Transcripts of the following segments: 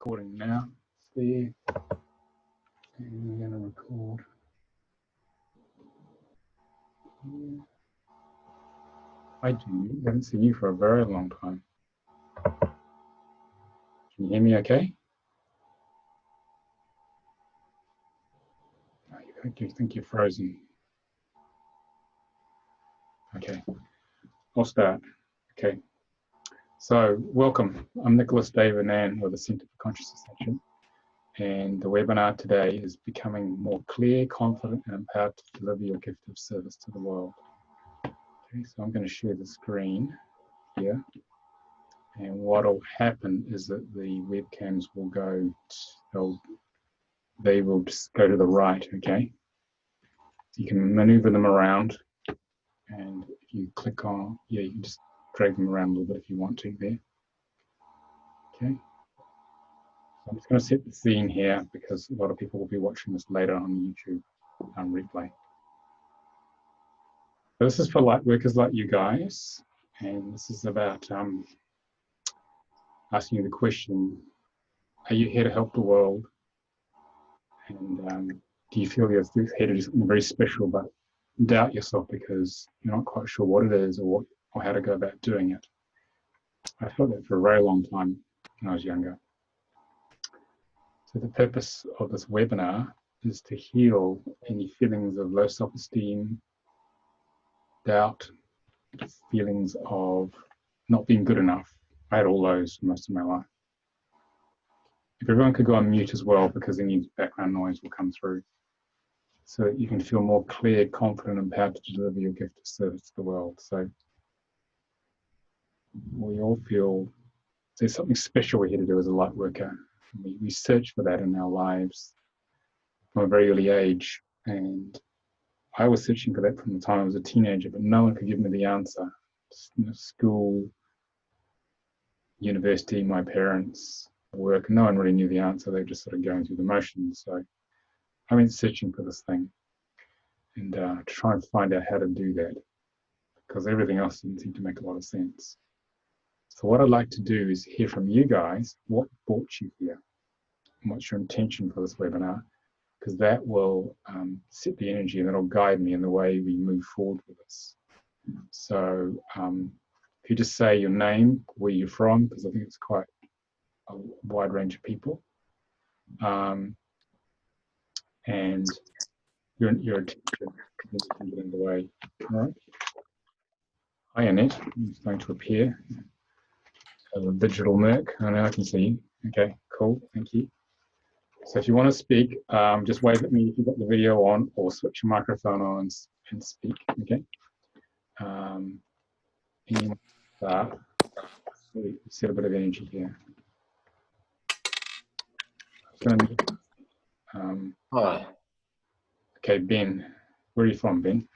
recording now. It's there. And we're going to record here. Hi, Jimmy. I haven't seen you for a very long time. Can you hear me okay? I think you're frozen. Okay, I'll start. Okay, so welcome. I'm Nicolas, Ngan with the Centre for Consciousness Action. And the webinar today is becoming more clear, confident, and empowered to deliver your gift of service to the world. Okay, so I'm going to share the screen here. And what will happen is that the webcams will go, they will just go to the right, okay? So you can maneuver them around. And if you click on, you can just drag them around a little bit if you want to there. Okay. So I'm just going to set the scene here because a lot of people will be watching this later on YouTube replay. So this is for light workers like you guys, and this is about asking you the question, are you here to help the world? And do you feel you're here to do something very special, but doubt yourself because you're not quite sure what it is or how to go about doing it? I felt that for a very long time when I was younger. So the purpose of this webinar is to heal any feelings of low self-esteem, doubt, feelings of not being good enough. I had all those for most of my life. If everyone could go on mute as well, because any background noise will come through, so that you can feel more clear, confident, and empowered to deliver your gift of service to the world. So we all feel there's something special we're here to do as a light worker. We search for that in our lives from a very early age. And I was searching for that from the time I was a teenager, but no one could give me the answer. School, university, my parents, work, no one really knew the answer. They were just sort of going through the motions. So I went searching for this thing and to try and find out how to do that, because everything else didn't seem to make a lot of sense. So what I'd like to do is hear from you guys, what brought you here? And what's your intention for this webinar? Because that will set the energy and that'll guide me in the way we move forward with this. So if you just say your name, where you're from, because I think it's quite a wide range of people, and your attention can get in the way. All right. Hi, Annette. I'm starting to appear as a digital merc. Oh, now I can see you. Okay, cool. Thank you. So if you want to speak, just wave at me if you've got the video on, or switch your microphone on and speak. Okay. And set a bit of energy here. Hi. Okay, Ben. Where are you from, Ben?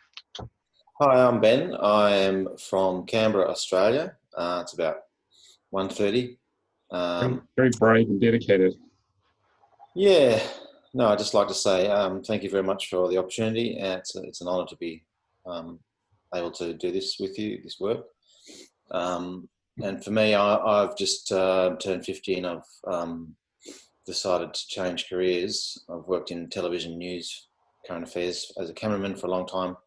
Hi, I'm Ben. I am from Canberra, Australia. It's about 1:30. Very brave and dedicated. Yeah. No, I'd just like to say thank you very much for the opportunity. And it's an honour to be able to do this with you, this work. And for me, I've just turned 50 and I've decided to change careers. I've worked in television, news, current affairs as a cameraman for a long time.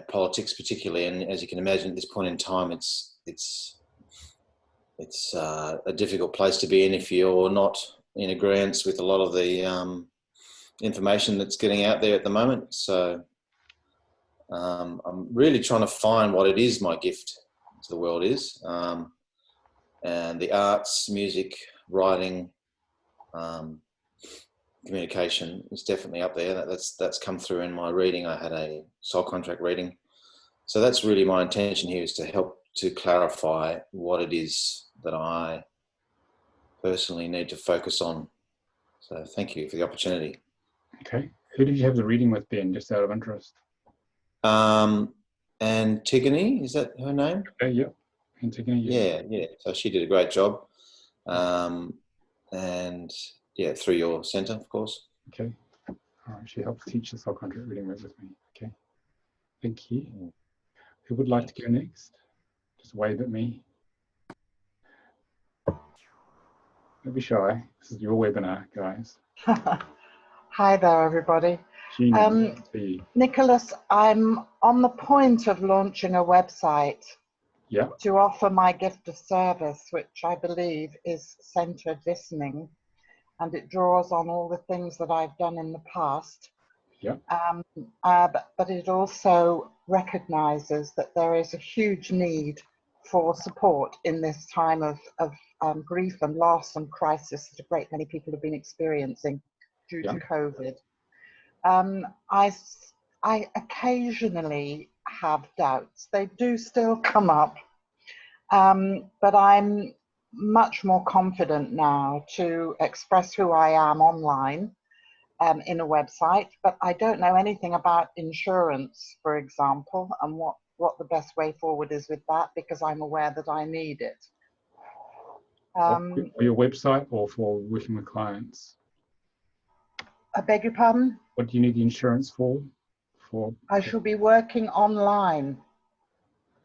Politics particularly, and as you can imagine at this point in time, it's a difficult place to be in if you're not in agreement with a lot of the information that's getting out there at the moment. So I'm really trying to find what it is my gift to the world is, and the arts, music, writing, communication is definitely up there. That's come through in my reading. I had a soul contract reading. So that's really my intention here, is to help to clarify what it is that I personally need to focus on. So thank you for the opportunity. Okay. Who did you have the reading with, Ben, just out of interest? Antigone, is that her name? Okay, yeah. Antigone, yeah. So she did a great job. And yeah, through your centre, of course. Okay. All right. She helps teach the soul contract reading with me. Okay. Thank you. Who would like to go next? Just wave at me. Don't be shy. This is your webinar, guys. Hi there, everybody. Jeannie, see. Nicolas, I'm on the point of launching a website Yeah, to offer my gift of service, which I believe is centered listening, and it draws on all the things that I've done in the past. yeah, But it also recognizes that there is a huge need for support in this time of grief and loss and crisis that a great many people have been experiencing due yeah. to COVID. I occasionally have doubts. They do still come up, but I'm much more confident now to express who I am online in a website, but I don't know anything about insurance, for example, and what the best way forward is with that, because I'm aware that I need it. For your website or for working with clients? I beg your pardon? What do you need the insurance for? I shall be working online.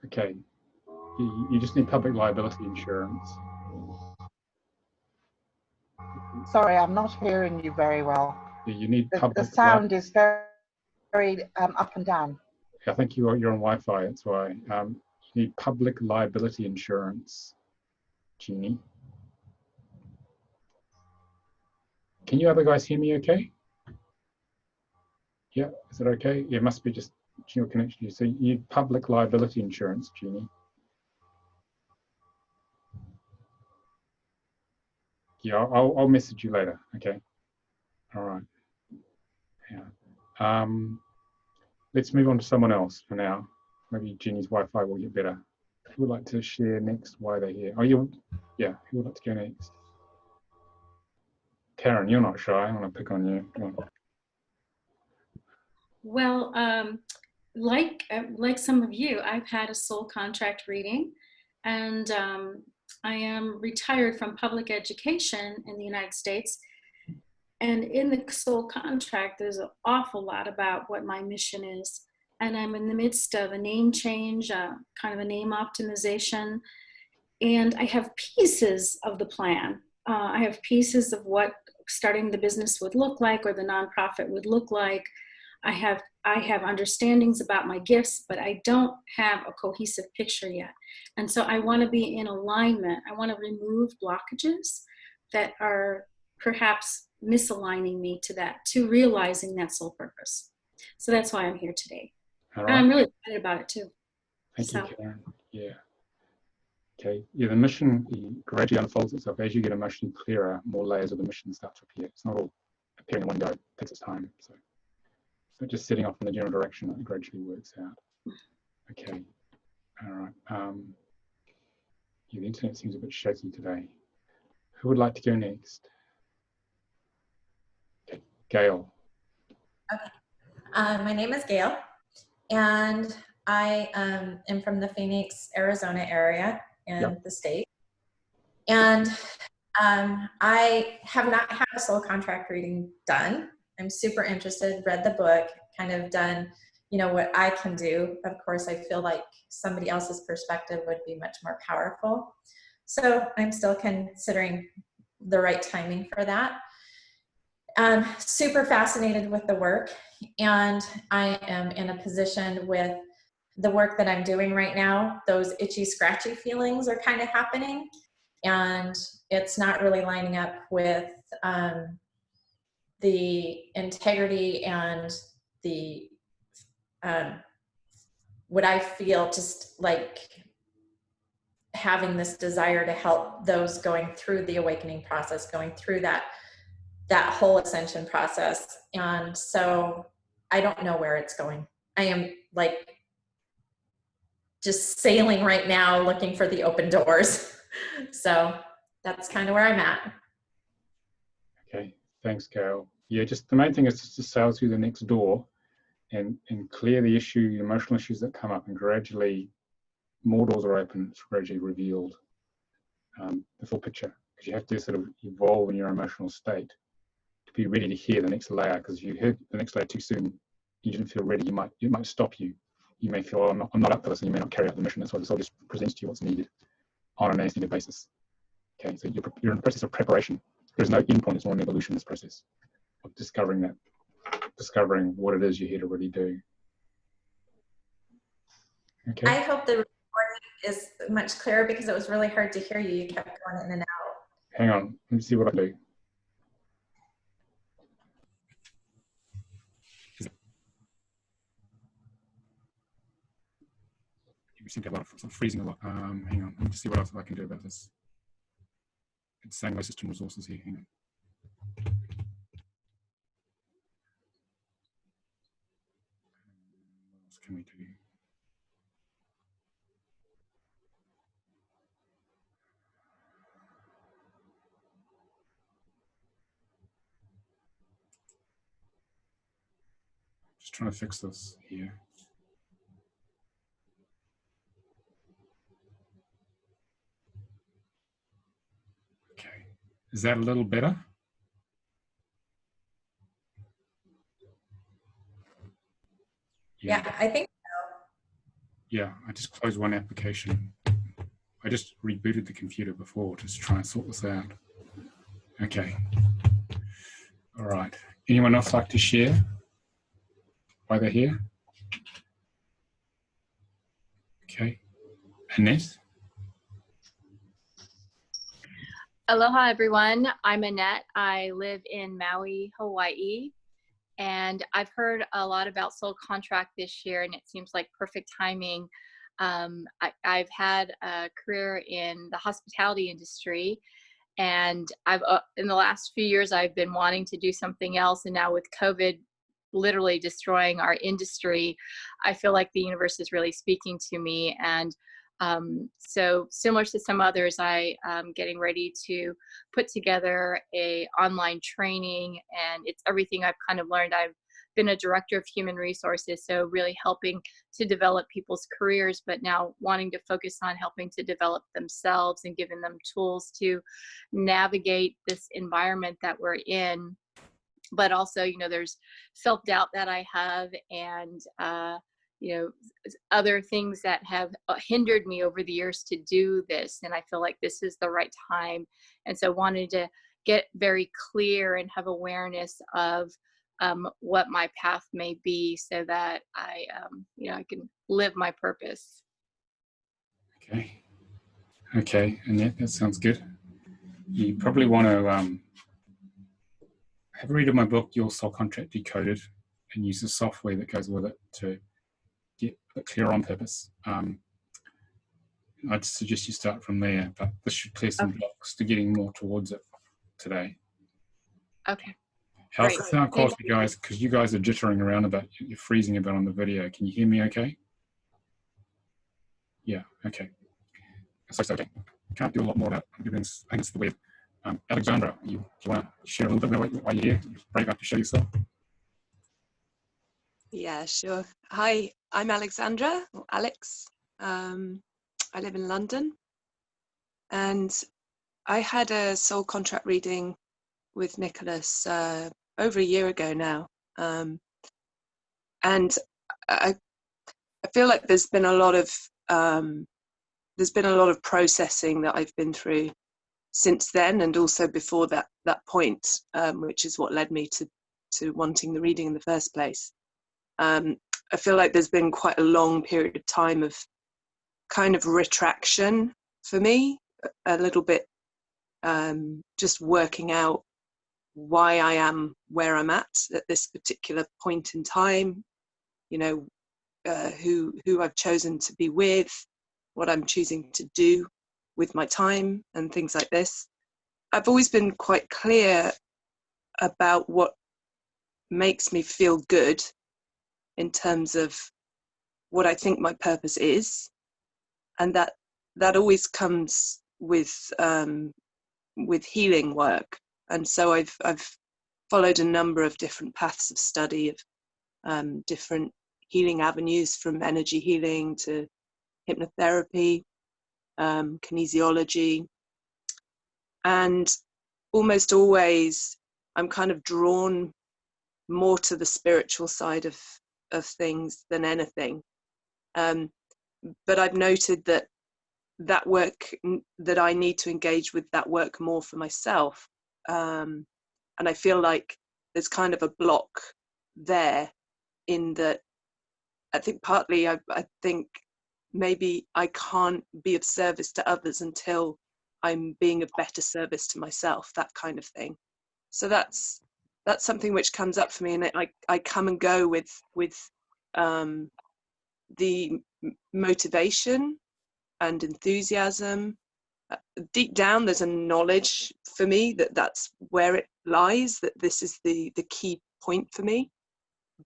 Okay. You just need public liability insurance. Sorry, I'm not hearing you very well. You need The public. sound is very up and down. I think you're on Wi-Fi. That's why. You need public liability insurance, Jeannie. Can you other guys hear me okay? Yeah, is it okay? Yeah, it must be just your connection. So you need public liability insurance, Jeannie. Yeah, I'll message you later. Okay. All right. Yeah. Let's move on to someone else for now. Maybe Jeannie's Wi-Fi will get better. Who would like to share next why they're here? Oh, yeah, who would like to go next? Karen, you're not shy. I want to pick on you. Go on. Well, like some of you, I've had a soul contract reading, and I am retired from public education in the United States. And in the soul contract, there's an awful lot about what my mission is. And I'm in the midst of a name change, kind of a name optimization. And I have pieces of the plan. I have pieces of what starting the business would look like or the nonprofit would look like. I have understandings about my gifts, but I don't have a cohesive picture yet. And so I want to be in alignment. I want to remove blockages that are perhaps misaligning me to realizing that soul purpose. So that's why I'm here today. All right. And I'm really excited about it too. Thank you, Karen. Yeah. Okay. Yeah, the mission gradually unfolds itself. As you get emotionally clearer, more layers of the mission start to appear. It's not all appearing in one go. It takes its time. So just setting off in the general direction, it gradually works out. Okay. All right. Yeah, the internet seems a bit shaky today. Who would like to go next? Okay, Gail. Okay. My name is Gail, and I am from the Phoenix, Arizona area in the state. And I have not had a soul contract reading done. I'm super interested, read the book, kind of done, what I can do. Of course, I feel like somebody else's perspective would be much more powerful. So I'm still considering the right timing for that. I'm super fascinated with the work, and I am in a position with the work that I'm doing right now. Those itchy, scratchy feelings are kind of happening, and it's not really lining up with the integrity and the what I feel, just like having this desire to help those going through the awakening process, going through that whole ascension process. And so I don't know where it's going. I am like just sailing right now, looking for the open doors. So that's kind of where I'm at. Okay, thanks, Gail. Yeah, just the main thing is just to sail through the next door and clear the issue, the emotional issues that come up, and gradually more doors are open, it's gradually revealed the full picture, because you have to sort of evolve in your emotional state to be ready to hear the next layer, because if you heard the next layer too soon, you didn't feel ready, it might stop you. You may feel, oh, I'm not up for this, and you may not carry out the mission. That's why the soul just presents to you what's needed on an as needed basis. Okay, so you're in the process of preparation. There's no endpoint, it's more an evolution, this process of discovering what it is you're here to really do. Okay. I hope the recording is much clearer because it was really hard to hear you. You kept going in and out. Hang on, let me see what I do. You seem to have a lot of freezing a lot. Hang on, let me just see what else I can do about this. It's saying my system resources here. Hang on. What else can we do? Just trying to fix this here. Okay, is that a little better? Yeah, I think Yeah, I just closed one application. I just rebooted the computer before to try and sort this out. Okay. All right. Anyone else like to share why they're here? Okay. Annette? Aloha, everyone. I'm Annette. I live in Maui, Hawaii. And I've heard a lot about Soul Contract this year, and it seems like perfect timing. I've had a career in the hospitality industry, and in the last few years, I've been wanting to do something else. And now with COVID literally destroying our industry, I feel like the universe is really speaking to me. And so similar to some others, I am getting ready to put together a online training, and it's everything I've kind of learned. I've been a director of human resources, so really helping to develop people's careers, but now wanting to focus on helping to develop themselves and giving them tools to navigate this environment that we're in. But also, you know, there's self-doubt that I have, and you know, other things that have hindered me over the years to do this. And I feel like this is the right time. And so wanted to get very clear and have awareness of what my path may be, so that I, you know, I can live my purpose. Okay. Okay, Annette, that sounds good. You probably want to have a read of my book, Your Soul Contract Decoded, and use the software that goes with it to get clear on purpose. I'd suggest you start from there, but this should clear some blocks to getting more towards it today. Okay. How's Great. the sound quality, guys? Because you guys are jittering around a bit. You're freezing a bit on the video. Can you hear me okay? Yeah, okay. So okay. Can't do a lot more about it. I think it's the web. Alexandra, do you want to share a little bit about why you're here? You're brave enough to show yourself. Yeah, sure. Hi, I'm Alexandra, or Alex. I live in London, and I had a soul contract reading with Nicolas over a year ago now, and I feel like there's been a lot of processing that I've been through since then, and also before that point, which is what led me to wanting the reading in the first place. I feel like there's been quite a long period of time of kind of retraction for me, a little bit just working out why I am where I'm at this particular point in time, you know, who I've chosen to be with, what I'm choosing to do with my time and things like this. I've always been quite clear about what makes me feel good in terms of what I think my purpose is, and that always comes with healing work. And so I've followed a number of different paths of study of different healing avenues, from energy healing to hypnotherapy, kinesiology, and almost always I'm kind of drawn more to the spiritual side of things than anything. But I've noted that that work that I need to engage with that work more for myself. And I feel like there's kind of a block there, in that I think partly I think maybe I can't be of service to others until I'm being of better service to myself, that kind of thing. So that's something which comes up for me, and I come and go with the motivation and enthusiasm. Deep down, there's a knowledge for me that that's where it lies, that this is the key point for me.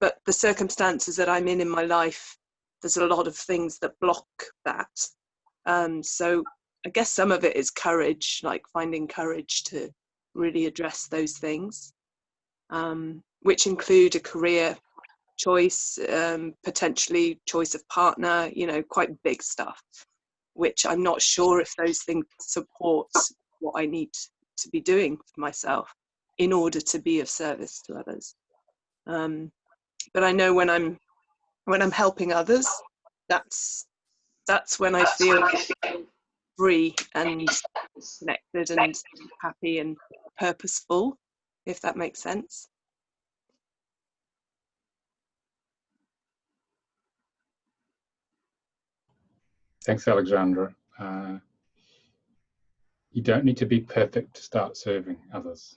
But the circumstances that I'm in my life, there's a lot of things that block that. So I guess some of it is courage, like finding courage to really address those things, which include a career choice, potentially choice of partner, quite big stuff, which I'm not sure if those things support what I need to be doing for myself in order to be of service to others. But I know when I'm helping others, that's when I feel free and connected and happy and purposeful, if that makes sense. Thanks, Alexandra. You don't need to be perfect to start serving others,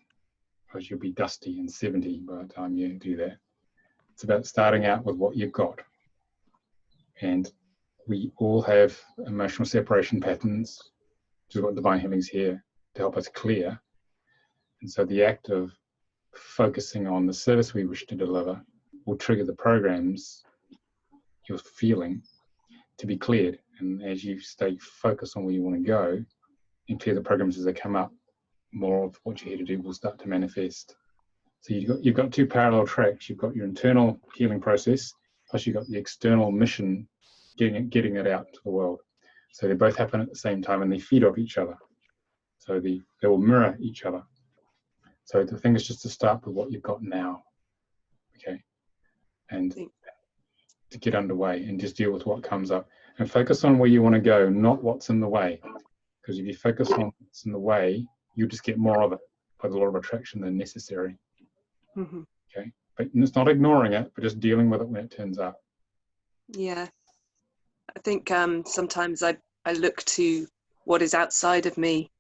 because you'll be dusty and 70 by the time you do that. It's about starting out with what you've got. And we all have emotional separation patterns, which is what Divine Healing's here to help us clear. And so the act of focusing on the service we wish to deliver will trigger the programs you're feeling to be cleared. And as you stay focused on where you want to go and clear the programs as they come up, more of what you're here to do will start to manifest. So you've got two parallel tracks. You've got your internal healing process, plus you've got the external mission, getting it out to the world. So they both happen at the same time, and they feed off each other. So they will mirror each other. So the thing is just to start with what you've got now, okay? And to get underway and just deal with what comes up. And focus on where you want to go, not what's in the way. Because if you focus on what's in the way, you'll just get more of it with a lot of attraction than necessary. Mm-hmm. Okay, but it's not ignoring it, but just dealing with it when it turns up. Yeah, I think sometimes I look to what is outside of me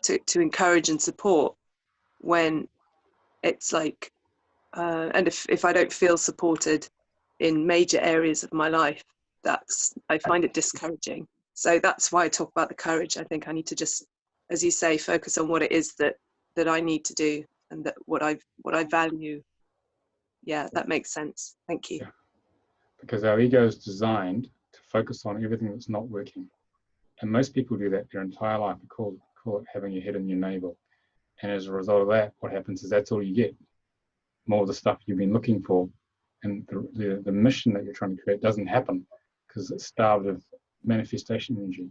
to encourage and support when it's like, and if I don't feel supported in major areas of my life, I find it discouraging. So that's why I talk about the courage. I think I need to just, as you say, focus on what it is that I need to do, and that what I value. Yeah, that makes sense. Thank you. Yeah. Because our ego is designed to focus on everything that's not working. And most people do that their entire life. We call it having your head in your navel. And as a result of that, what happens is that's all you get. More of the stuff you've been looking for. And the mission that you're trying to create doesn't happen because it's starved of manifestation energy.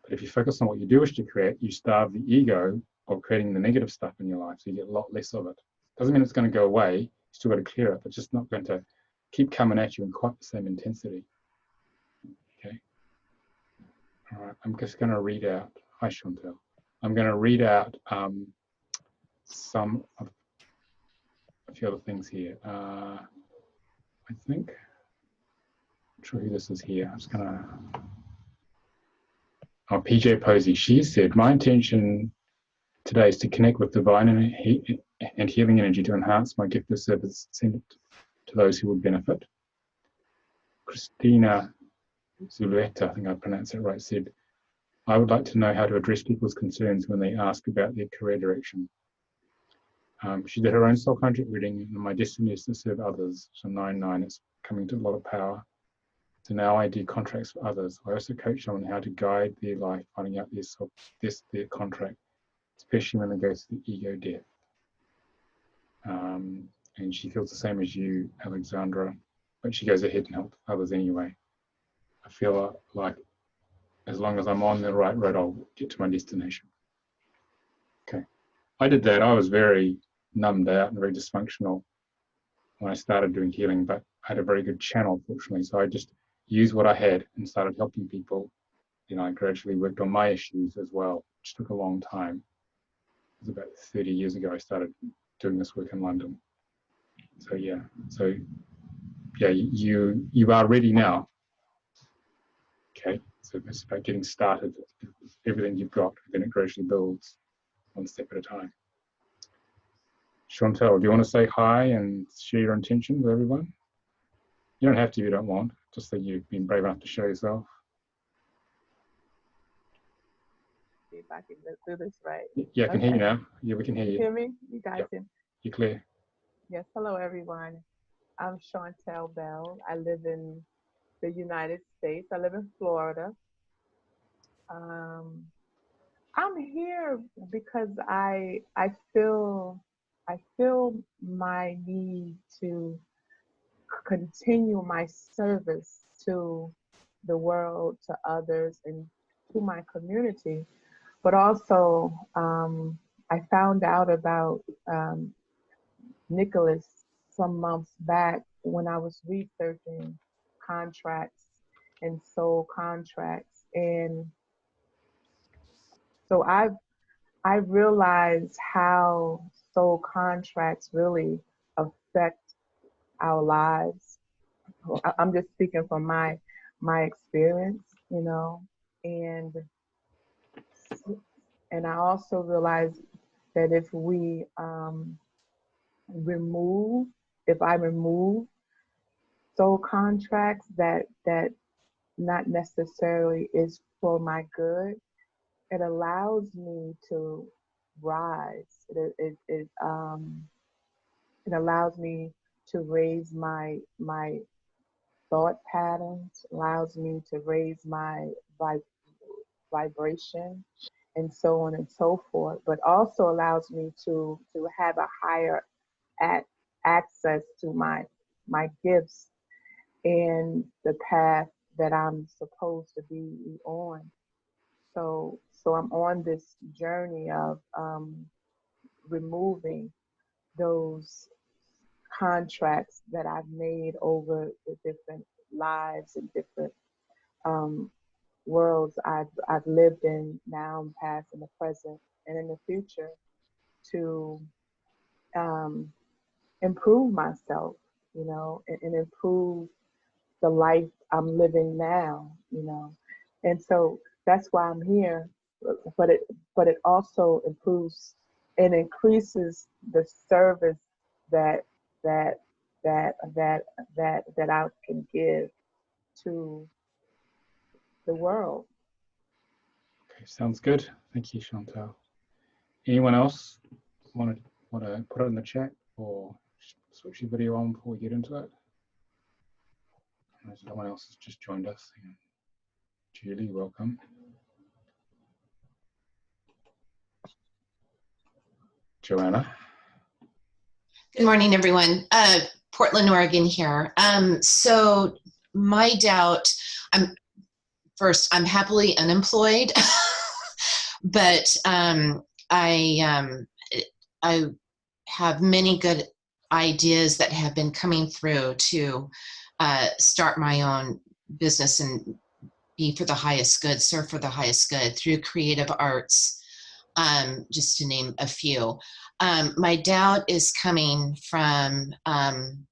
But if you focus on what you do wish to create, you starve the ego of creating the negative stuff in your life. So you get a lot less of it. Doesn't mean it's going to go away. You still got to clear it, but it's just not going to keep coming at you in quite the same intensity. Okay. All right. I'm just going to read out. Hi, Chantel. I'm going to read out some of a few other things here. I think. I'm not sure who this is here. I'm just going to. Oh, PJ Posey. She said, "My intention today is to connect with divine and healing energy to enhance my gift of service, send it to those who would benefit." Christina Zuleta, I think I pronounced it right, said, "I would like to know how to address people's concerns when they ask about their career direction." She did her own soul contract reading, and my destiny is to serve others. So 9-9, it's coming to a lot of power. So now I do contracts for others. I also coach them on how to guide their life, finding out their contract, especially when they go through the ego death. And she feels the same as you, Alexandra, but she goes ahead and helps others anyway. I feel like as long as I'm on the right road, I'll get to my destination. Okay. I did that. I was very numbed out and very dysfunctional when I started doing healing, but I had a very good channel, fortunately. So I just used what I had and started helping people. you know, I gradually worked on my issues as well, which took a long time. It was about 30 years ago I started doing this work in London. So yeah, you are ready now. Okay, so it's about getting started. Everything you've got, then it gradually builds one step at a time. Chantal, do you want to say hi and share your intention with everyone? You don't have to if you don't want, just that you've been brave enough to show yourself. See if I can do this right. Yeah, I can hear you now. Yeah, we can hear you. Hear me? You guys Yep. can? You're clear. Yes, hello everyone. I'm Chantal Bell. I live in the United States. I live in Florida. I'm here because I feel my need to continue my service to the world, to others, and to my community. But also, I found out about Nicolas some months back when I was researching contracts and soul contracts, and so I realized how soul contracts really affect our lives. I'm just speaking from my experience, you know, and I also realized that if I remove soul contracts that not necessarily is for my good, it allows me to rise. It allows me to raise my thought patterns, allows me to raise my vibration, and so on and so forth, but also allows me to have a higher access to my gifts and the path that I'm supposed to be on. So I'm on this journey of removing those contracts that I've made over the different lives and different worlds I've lived in, now and past, in the present, and in the future, to improve myself, you know, and improve the life I'm living now, you know. And so that's why I'm here. But it also improves and increases the service that that I can give to the world. Okay, sounds good. Thank you, Chantal. Anyone else want to put it in the chat or switch your video on before we get into it? Someone else has just joined us. Julie, welcome. Joanna. Good morning, everyone. Portland, Oregon here. So my doubt, I'm happily unemployed, but I have many good ideas that have been coming through to start my own business and be for the highest good, serve for the highest good through creative arts, just to name a few. My doubt is coming from, I'm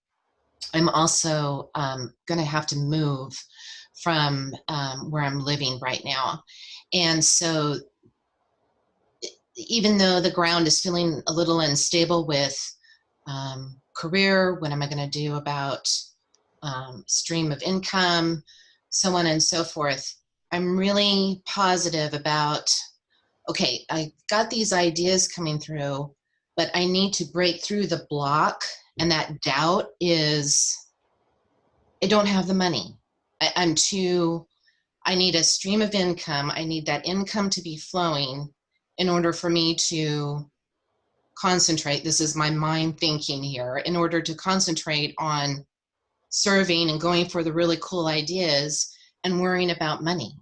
also going to have to move from where I'm living right now. And so even though the ground is feeling a little unstable with career, what am I going to do about stream of income, so on and so forth, I'm really positive about, okay, I got these ideas coming through, but I need to break through the block. And that doubt is, I don't have the money. I need a stream of income. I need that income to be flowing in order for me to concentrate. This is my mind thinking here. In order to concentrate on serving and going for the really cool ideas and worrying about money.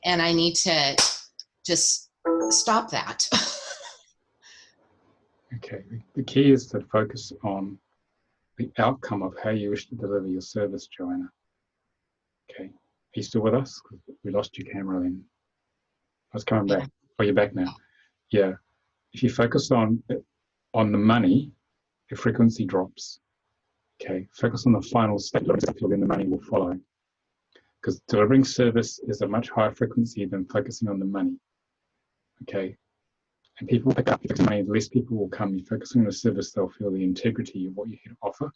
And I need to just stop that. Okay, the key is to focus on the outcome of how you wish to deliver your service, Joanna. Okay, you still with us? We lost your camera then. I was coming back. Oh, you're back now. Yeah. If you focus on the money, your frequency drops. Okay. Focus on the final step, then the money will follow. Because delivering service is a much higher frequency than focusing on the money. Okay. And people pick up the money, less people will come. You're focusing on the service, they'll feel the integrity of what you can offer,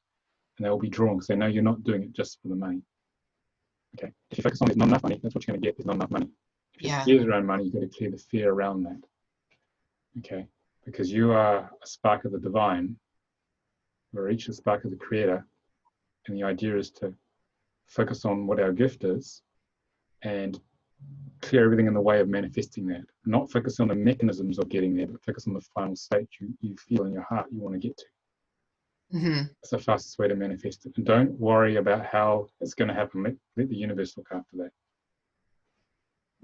and they'll be drawn because they know you're not doing it just for the money. Okay. If you focus on there's not enough money, that's what you're going to get. There's not enough money. If you fear around money, you've got to clear the fear around that. Okay. Because you are a spark of the divine. We're each a spark of the creator. And the idea is to focus on what our gift is and clear everything in the way of manifesting that. Not focus on the mechanisms of getting there, but focus on the final state you feel in your heart you want to get to. That's the fastest way to manifest it. And don't worry about how it's going to happen. Let the universe look after that.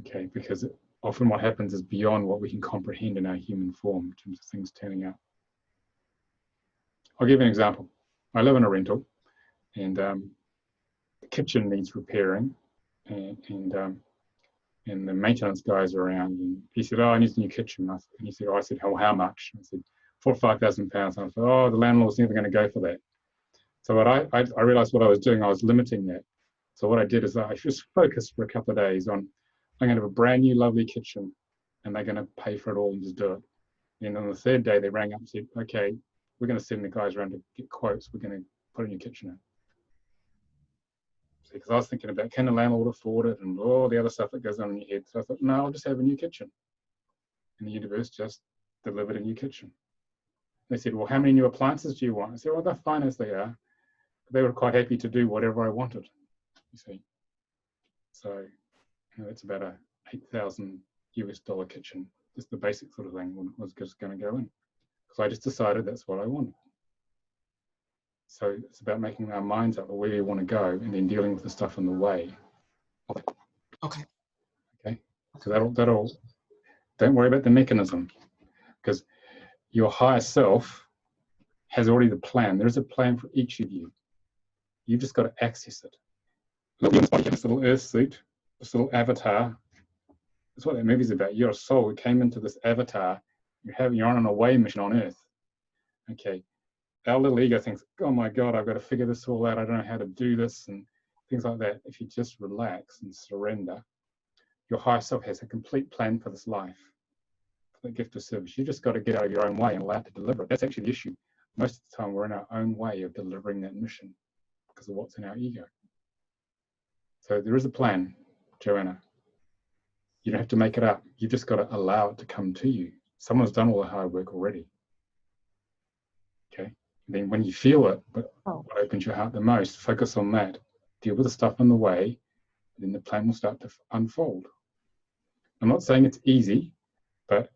Okay, because often what happens is beyond what we can comprehend in our human form in terms of things turning out. I'll give you an example. I live in a rental, and the kitchen needs repairing, and the maintenance guys are around, and he said, "Oh, I need a new kitchen." And he said, "Oh," I said, "How much?" And I said, £4,000 or £5,000. And I thought, "Oh, the landlord's never going to go for that." So what I realized what I was doing, I was limiting that. So what I did is I just focused for a couple of days on, I'm going to have a brand new, lovely kitchen, and they're going to pay for it all and just do it. And on the third day, they rang up and said, "Okay, we're going to send the guys around to get quotes. We're going to put a new kitchen in." Because I was thinking about, can the landlord afford it and all the other stuff that goes on in your head. So I thought, no, I'll just have a new kitchen. And the universe just delivered a new kitchen. They said, "Well, how many new appliances do you want?" I said, "Well, they're fine as they are." But they were quite happy to do whatever I wanted, you see. So, it's about a $8,000 kitchen. Just the basic sort of thing was just going to go in. Because I just decided that's what I wanted. So it's about making our minds up where we want to go and then dealing with the stuff in the way. Okay. So that'll don't worry about the mechanism, because your higher self has already the plan. There is a plan for each of you. You've just got to access it. Look, this little earth suit, this little avatar. That's what that movie's about. You're a soul who came into this avatar. You're on an away mission on earth. Okay. Our little ego thinks, "Oh my God, I've got to figure this all out. I don't know how to do this," and things like that. If you just relax and surrender, your higher self has a complete plan for this life, for the gift of service. You just got to get out of your own way and allow it to deliver it. That's actually the issue. Most of the time, we're in our own way of delivering that mission because of what's in our ego. So there is a plan, Joanna. You don't have to make it up. You've just got to allow it to come to you. Someone's done all the hard work already. Okay. And then when you feel it, what opens your heart the most, focus on that. Deal with the stuff in the way, and then the plan will start to unfold. I'm not saying it's easy, but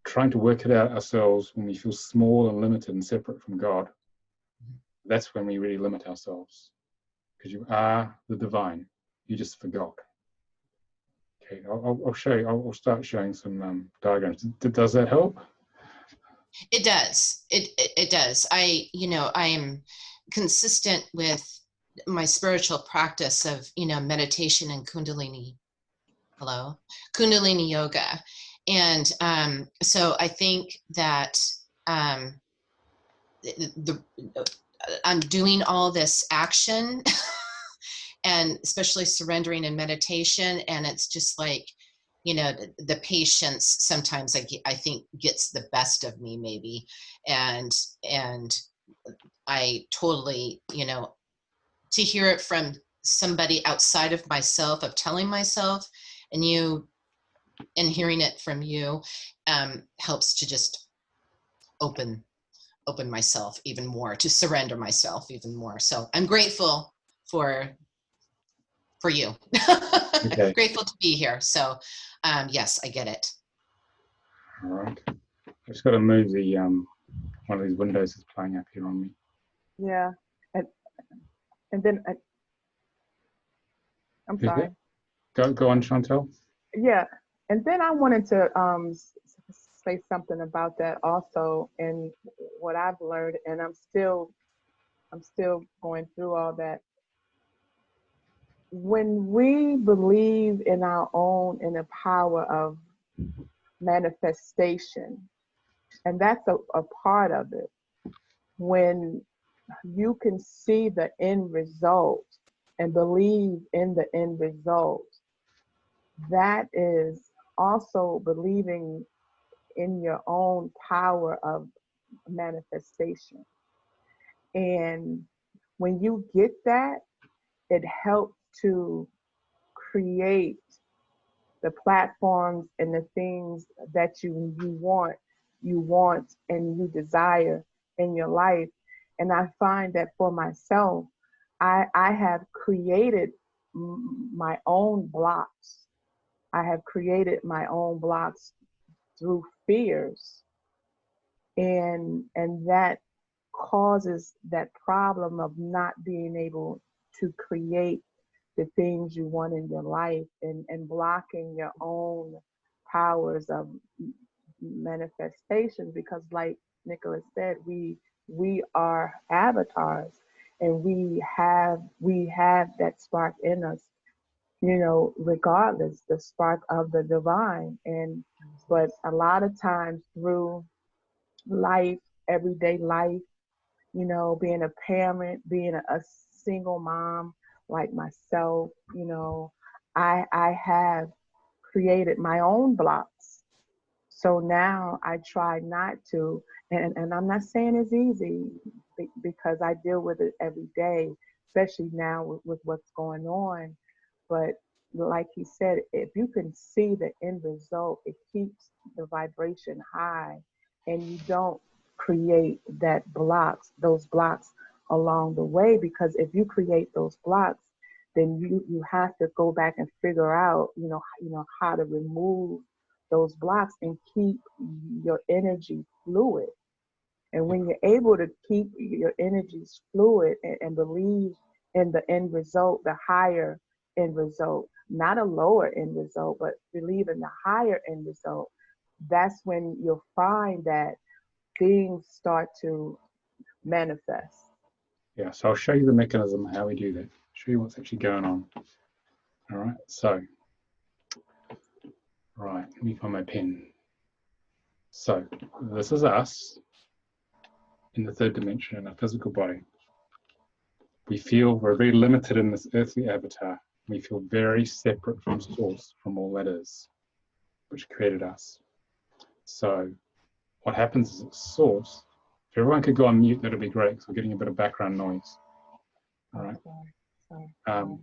trying to work it out ourselves when we feel small and limited and separate from God, that's when we really limit ourselves. Because you are the divine. You just forgot. Okay, I'll show you. I'll start showing some diagrams. Does that help? It does. It does. I am consistent with my spiritual practice of, meditation and Kundalini yoga. And so I think that I'm doing all this action and especially surrendering and meditation. And it's just like, the patience sometimes I think gets the best of me maybe. And I totally, to hear it from somebody outside of myself, of telling myself, and hearing it from you helps to just open myself even more, to surrender myself even more. So I'm grateful for you. Okay. Grateful to be here. So yes, I get it. All right. I just got to move the one of these windows is playing up here on me. Yeah, and then I'm sorry. Go on, Chantel. Yeah, and then I wanted to say something about that also, and what I've learned, and I'm still going through all that. when we believe in our own inner power of manifestation, and that's a part of it, when you can see the end result and believe in the end result, that is also believing in your own power of manifestation. And when you get that, it helps to create the platforms and the things that you want and you desire in your life. And I find that for myself, I have created my own blocks. I have created my own blocks through fears, and that causes that problem of not being able to create the things you want in your life, and blocking your own powers of manifestation. Because like Nicolas said, we are avatars, and we have that spark in us, you know, regardless, the spark of the divine. And but a lot of times through life, everyday life, you know, being a parent, being a single mom like myself, you know, I have created my own blocks. So now I try not to, and I'm not saying it's easy, because I deal with it every day, especially now with what's going on. But like he said, if you can see the end result, it keeps the vibration high, and you don't create those blocks along the way. Because if you create those blocks, then you have to go back and figure out, you know how to remove those blocks and keep your energy fluid. And when you're able to keep your energies fluid and believe in the end result, the higher end result, not a lower end result, but believe in the higher end result, that's when you'll find that things start to manifest. Yeah, so I'll show you the mechanism of how we do that. Show you what's actually going on. All right, so, right, let me find my pen. So, this is us in the third dimension, in our physical body. We feel we're very limited in this earthly avatar. We feel very separate from source, from all that is, which created us. So, what happens is at source, if everyone could go on mute, that'd be great, because we're getting a bit of background noise. All right. Sorry.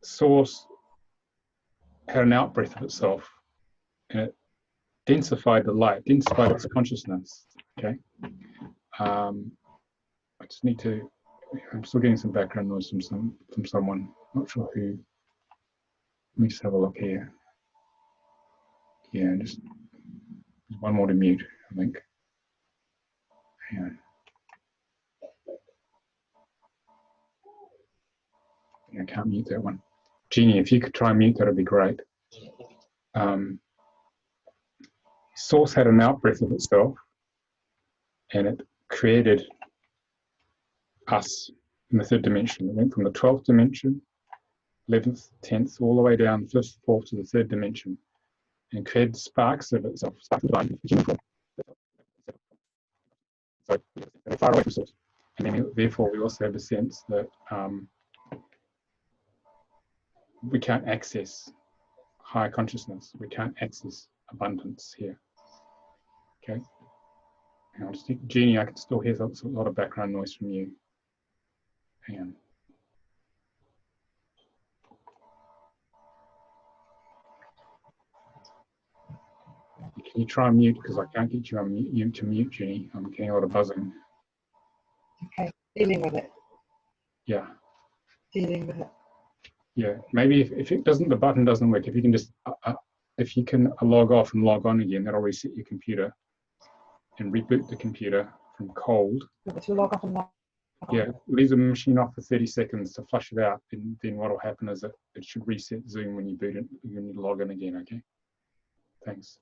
Source had an out-breath of itself, and it densified the light, densified its consciousness. Okay. I just need to. I'm still getting some background noise from someone. Not sure who. Let me just have a look here. Yeah, just one more to mute, I think. Hang on. I can't mute that one. Jeannie, if you could try and mute, that would be great. Source had an out-breath of itself, and it created us in the third dimension. It went from the 12th dimension, 11th, 10th, all the way down, 5th, 4th to the third dimension, and created sparks of itself. So they're far away from source. And then therefore we also have a sense that we can't access higher consciousness. We can't access abundance here. Okay. And I'll just think, Jeannie, I can still hear a lot of background noise from you. Hang on. Can you try and mute, because I can't get you on mute to mute, Jeannie. I'm getting a lot of buzzing. Okay, dealing with it. Yeah. Dealing with it. Yeah. Maybe if it doesn't, the button doesn't work. If you can just, if you can log off and log on again, that'll reset your computer and reboot the computer from cold. If you log off and log on. Yeah, leave the machine off for 30 seconds to flush it out, and then what will happen is that it should reset Zoom when you boot it, when you log in again, okay? Thanks.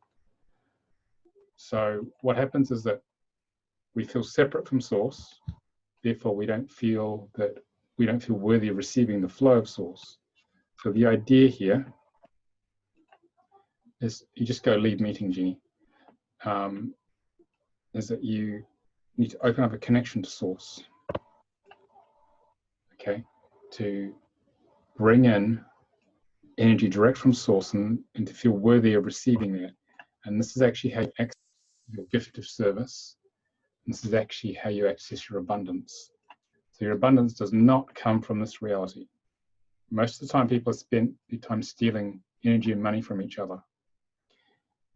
So what happens is that we feel separate from source, therefore we don't feel worthy of receiving the flow of source. So the idea here is you just go leave meeting, Jeannie. Is that you need to open up a connection to source, okay, to bring in energy direct from source and to feel worthy of receiving that. And this is actually how you access your gift of service. This is actually how you access your abundance. So your abundance does not come from this reality. Most of the time people have spent their time stealing energy and money from each other.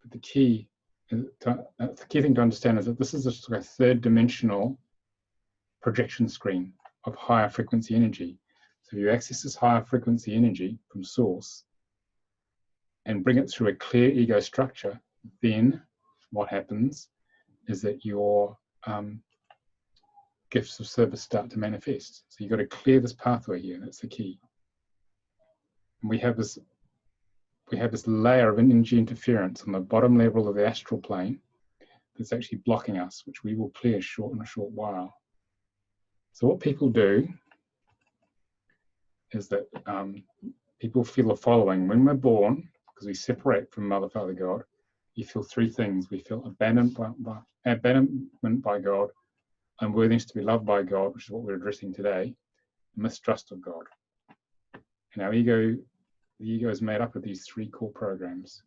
But the key thing to understand is that this is just like a third dimensional projection screen of higher frequency energy. So if you access this higher frequency energy from source and bring it through a clear ego structure, then what happens is that your gifts of service start to manifest. So you've got to clear this pathway here. That's the key. And we have this layer of energy interference on the bottom level of the astral plane that's actually blocking us, which we will clear in a short while. So what people do is that people feel the following. When we're born, because we separate from Mother, Father, God, you feel three things. We feel abandonment by God, unworthiness to be loved by God, which is what we're addressing today, mistrust of God. And our ego, the ego is made up of these three core programs.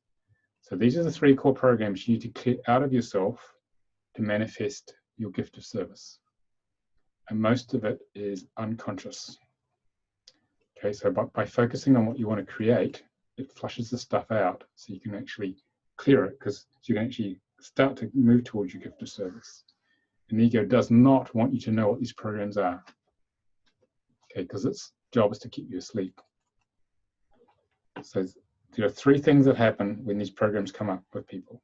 So these are the three core programs you need to clear out of yourself to manifest your gift of service. And most of it is unconscious. Okay, so by focusing on what you want to create, it flushes the stuff out so you can actually clear it, because you can actually start to move towards your gift of service. And the ego does not want you to know what these programs are. Okay, because its job is to keep you asleep. So there are three things that happen when these programs come up with people.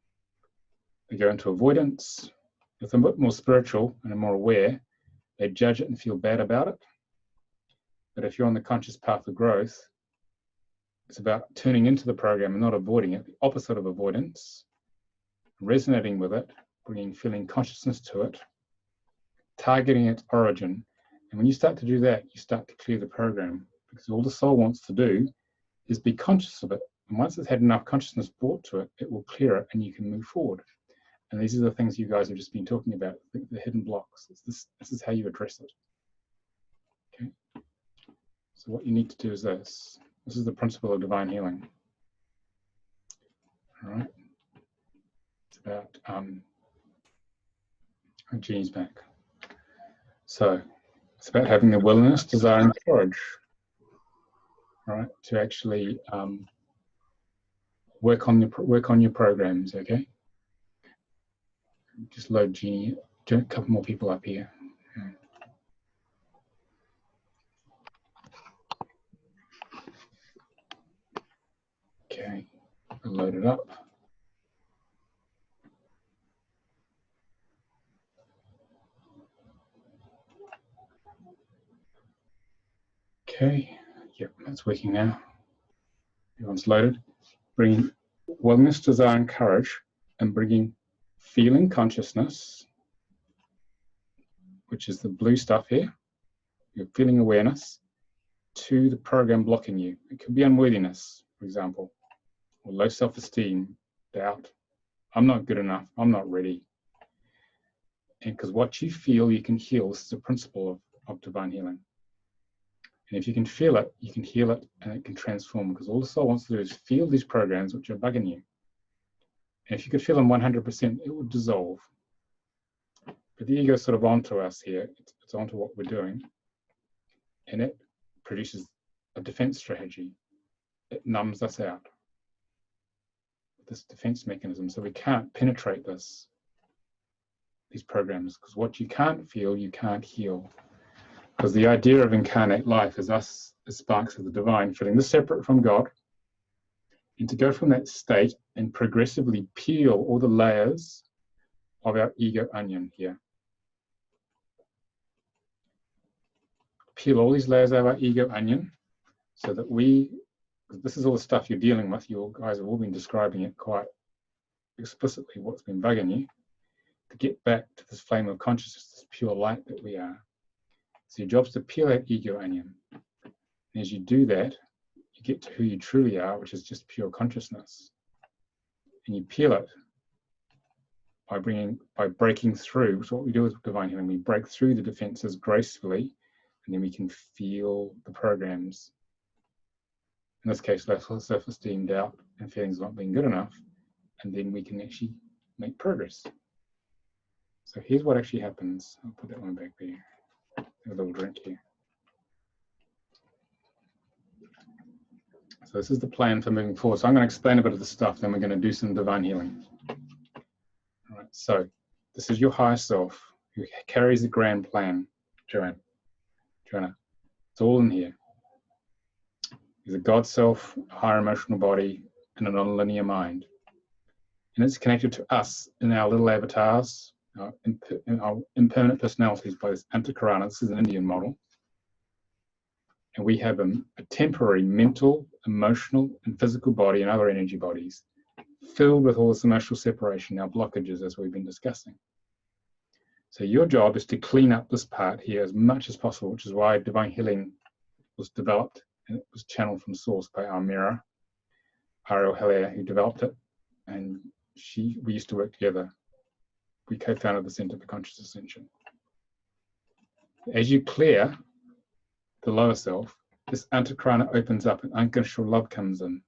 They go into avoidance. If they're a bit more spiritual and are more aware, they judge it and feel bad about it. But if you're on the conscious path of growth, it's about turning into the program and not avoiding it, the opposite of avoidance, resonating with it, bringing feeling consciousness to it, targeting its origin. And when you start to do that, you start to clear the program, because all the soul wants to do is be conscious of it. And once it's had enough consciousness brought to it, it will clear it and you can move forward. And these are the things you guys have just been talking about, the hidden blocks. This is how you address it. Okay. So what you need to do is this. This is the principle of divine healing. All right. It's about Jeannie's back. So it's about having the willingness, desire, and courage. All right, to actually work on your programs. Okay. Just load Jeannie. Do a couple more people up here. Okay, load it up. Okay, yep, that's working now. Everyone's loaded. Bringing willingness, desire, and courage, and bringing feeling consciousness, which is the blue stuff here, your feeling awareness, to the program blocking you. It could be unworthiness, for example, or low self-esteem, doubt. I'm not good enough. I'm not ready. And because what you feel, you can heal. This is a principle of divine healing. And if you can feel it, you can heal it, and it can transform, because all the soul wants to do is feel these programs which are bugging you. And if you could feel them 100%, it would dissolve. But the ego is sort of onto us here. It's onto what we're doing. And it produces a defense strategy. It numbs us out. This defense mechanism. So we can't penetrate these programs, because what you can't feel, you can't heal. Because the idea of incarnate life is us as sparks of the divine, feeling this separate from God, and to go from that state and progressively peel all the layers of our ego onion here. Peel all these layers of our ego onion so that this is all the stuff you're dealing with. You guys have all been describing it quite explicitly, what's been bugging you, to get back to this flame of consciousness, this pure light that we are. So your job is to peel that ego onion. And as you do that, you get to who you truly are, which is just pure consciousness. And you peel it by breaking through. So what we do with divine healing, we break through the defenses gracefully, and then we can feel the programs. In this case, low self-esteem, doubt, and feelings of not being good enough, and then we can actually make progress. So here's what actually happens. I'll put that one back there. A little drink here. So this is the plan for moving forward. So I'm going to explain a bit of the stuff, then we're going to do some divine healing. All right, so this is your higher self who carries the grand plan, Joanna. It's all in here. There's a God self, a higher emotional body, and a non-linear mind. And it's connected to us in our little avatars, our impermanent personalities by this Antakarana. This is an Indian model. And we have a temporary mental, emotional, and physical body and other energy bodies filled with all this emotional separation, our blockages, as we've been discussing. So your job is to clean up this part here as much as possible, which is why divine healing was developed, and it was channeled from source by our mirror, Ariel Heller, who developed it, and we used to work together. We co-founded the Center for Conscious Ascension. As you clear the lower self, this Antakarana opens up and unconditional love comes in.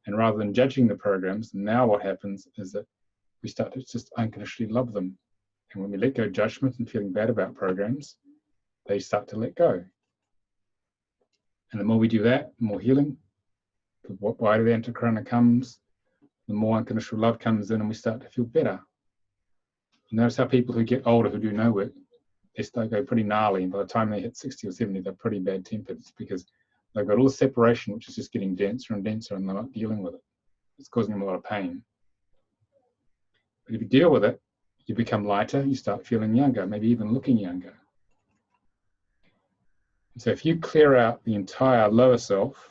And rather than judging the programs, now what happens is that we start to just unconditionally love them. And when we let go of judgment and feeling bad about programs, they start to let go. And the more we do that, the more healing, the wider the Antakarana comes, the more unconditional love comes in, and we start to feel better. You notice how people who get older, who do no work, they start to go pretty gnarly, and by the time they hit 60 or 70, they're pretty bad-tempered. It's because they've got all the separation, which is just getting denser and denser, and they're not dealing with it. It's causing them a lot of pain. But if you deal with it, you become lighter, you start feeling younger, maybe even looking younger. And so if you clear out the entire lower self,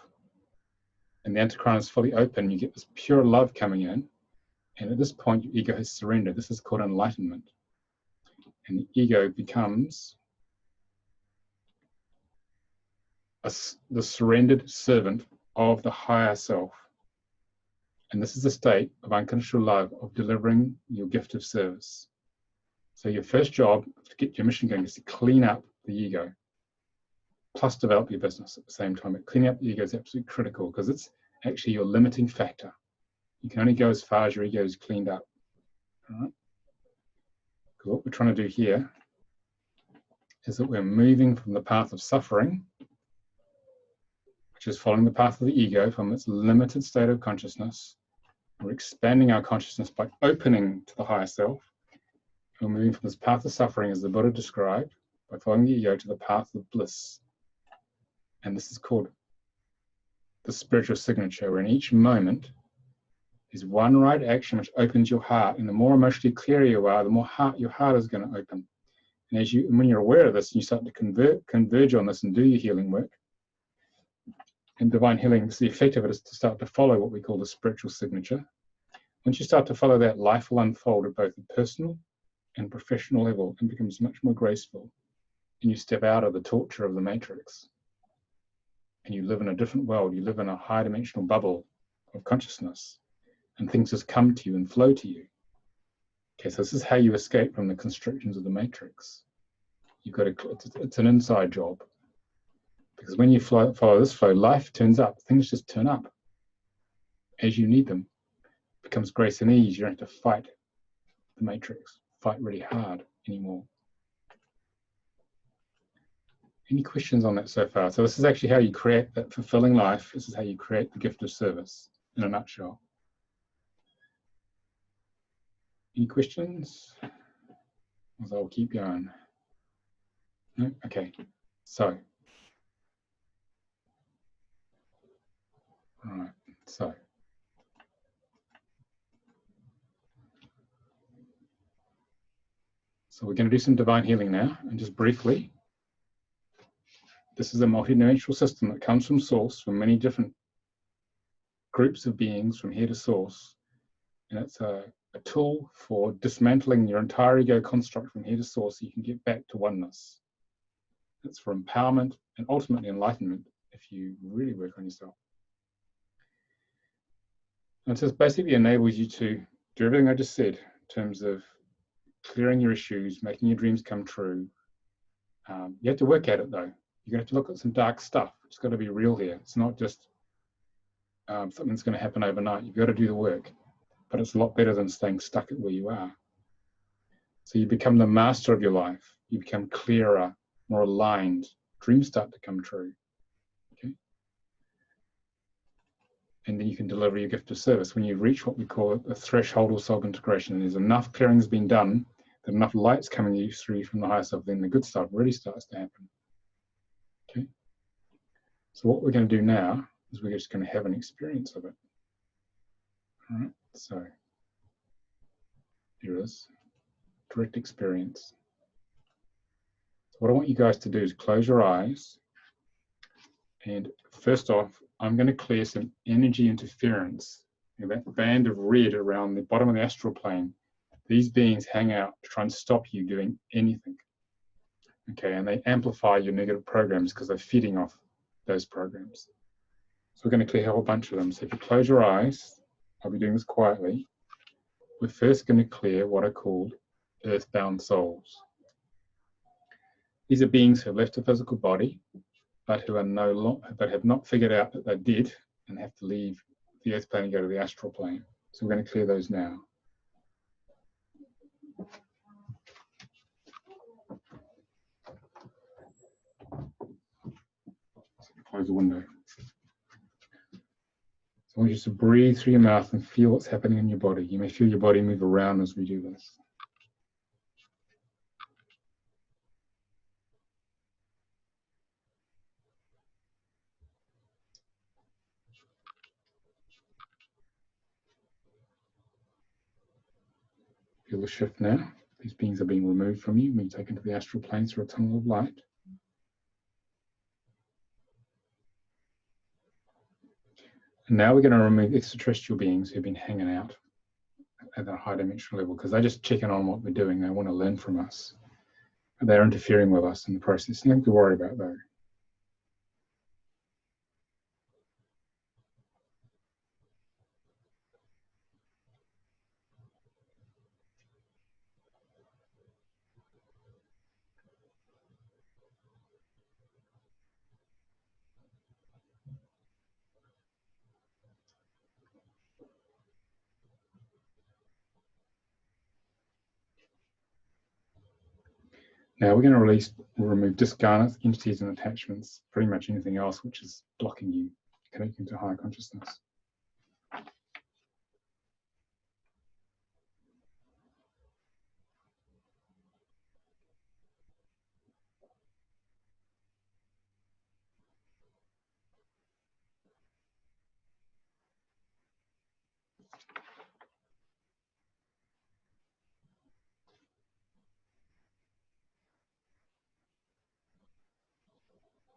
and the Antakarana is fully open, you get this pure love coming in, and at this point, your ego has surrendered. This is called enlightenment. And the ego becomes the surrendered servant of the higher self. And this is a state of unconditional love, of delivering your gift of service. So your first job to get your mission going is to clean up the ego, plus develop your business at the same time. But cleaning up the ego is absolutely critical because it's actually your limiting factor. You can only go as far as your ego is cleaned up. All right? Because what we're trying to do here is that we're moving from the path of suffering, which is following the path of the ego from its limited state of consciousness. We're expanding our consciousness by opening to the higher self. We're moving from this path of suffering, as the Buddha described, by following the ego to the path of bliss. And this is called the spiritual signature, where in each moment is one right action which opens your heart. And the more emotionally clear you are, the more your heart is going to open. And when you're aware of this, and you start to converge on this and do your healing work, in divine healing, the effect of it is to start to follow what we call the spiritual signature. Once you start to follow that, life will unfold at both the personal and professional level and becomes much more graceful. And you step out of the torture of the matrix. And you live in a different world. You live in a high dimensional bubble of consciousness. And things just come to you and flow to you. Okay, so this is how you escape from the constrictions of the matrix. It's an inside job. Because when you follow this flow, life turns up. Things just turn up as you need them. It becomes grace and ease. You don't have to fight the matrix, fight really hard anymore. Any questions on that so far? So this is actually how you create that fulfilling life. This is how you create the gift of service in a nutshell. Any questions? I'll keep going. No? Okay. So. All right. So. So we're going to do some divine healing now, and just briefly. This is a multidimensional system that comes from source, from many different groups of beings from here to source. And it's a tool for dismantling your entire ego construct from here to source so you can get back to oneness. It's for empowerment and ultimately enlightenment if you really work on yourself. And it just basically enables you to do everything I just said in terms of clearing your issues, making your dreams come true. You have to work at it though. You're going to have to look at some dark stuff. It's got to be real here. It's not just something that's going to happen overnight. You've got to do the work, but it's a lot better than staying stuck at where you are. So you become the master of your life. You become clearer, more aligned. Dreams start to come true. Okay. And then you can deliver your gift of service. When you reach what we call a threshold of soul integration, and there's enough clearing has been done, that enough light's coming through from the higher self, then the good stuff really starts to happen. Okay. So what we're going to do now is we're just going to have an experience of it. All right. So here it is. Direct experience. So what I want you guys to do is close your eyes, and first off, I'm going to clear some energy interference. You know, that band of red around the bottom of the astral plane, these beings hang out to try and stop you doing anything. Okay, and they amplify your negative programs because they're feeding off those programs. So we're going to clear a whole bunch of them. So if you close your eyes, I'll be doing this quietly. We're first going to clear what are called earthbound souls. These are beings who have left the physical body, but who are but have not figured out that they did and have to leave the earth plane and go to the astral plane. So we're going to clear those now. Close the window. So I want you to breathe through your mouth and feel what's happening in your body. You may feel your body move around as we do this. Feel the shift now. These beings are being removed from you, being taken to the astral plane through a tunnel of light. And now we're going to remove extraterrestrial beings who've been hanging out at that high dimensional level, because they're just checking on what we're doing. They want to learn from us. They're interfering with us in the process. Nothing to worry about though. Now we're going to remove discarnates, entities and attachments, pretty much anything else which is blocking you connecting to higher consciousness.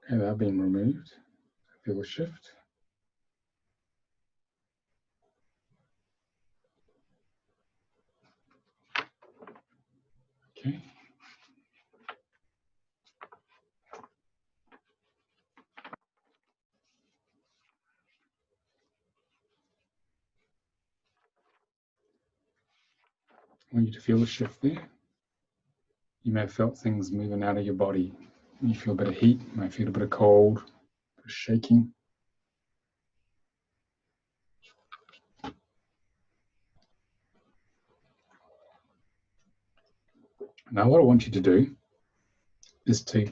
Okay, they're being removed. Feel the shift. Okay. I want you to feel the shift there. You may have felt things moving out of your body. You feel a bit of heat, you may feel a bit of cold, a bit of shaking. Now what I want you to do is to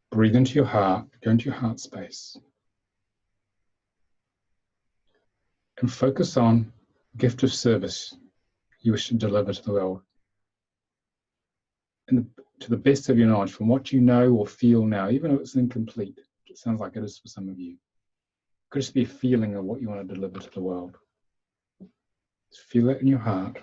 breathe into your heart, go into your heart space, and focus on the gift of service you wish to deliver to the world. And to the best of your knowledge, from what you know or feel now, even if it's incomplete, it sounds like it is for some of you. It could just be a feeling of what you want to deliver to the world. Just feel that in your heart.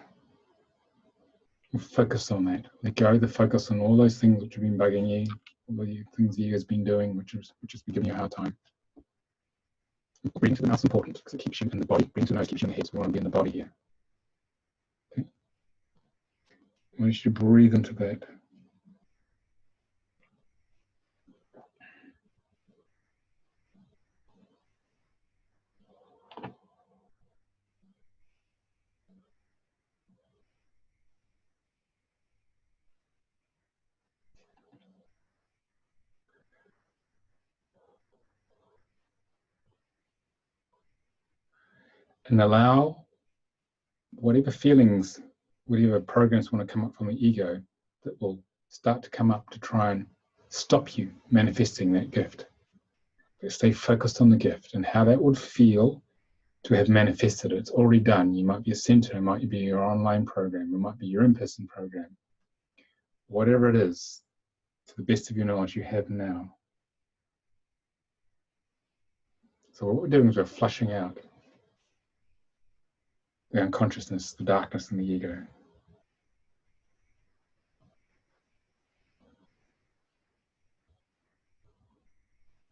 And focus on that. Let go of the focus on all those things which have been bugging you, all the things the ego's been doing, which has been giving you a hard time. Breathing to the mouth is important because it keeps you in the body. Breathing to the nose keeps you in the head, so we want to be in the body here. Okay. I want you to breathe into that. and allow whatever feelings, whatever programs want to come up from the ego that will start to come up to try and stop you manifesting that gift. But stay focused on the gift and how that would feel to have manifested it. It's already done. You might be a center, it might be your online program, it might be your in-person program. Whatever it is, to the best of your knowledge, you have now. So what we're doing is we're flushing out the unconsciousness, the darkness, and the ego.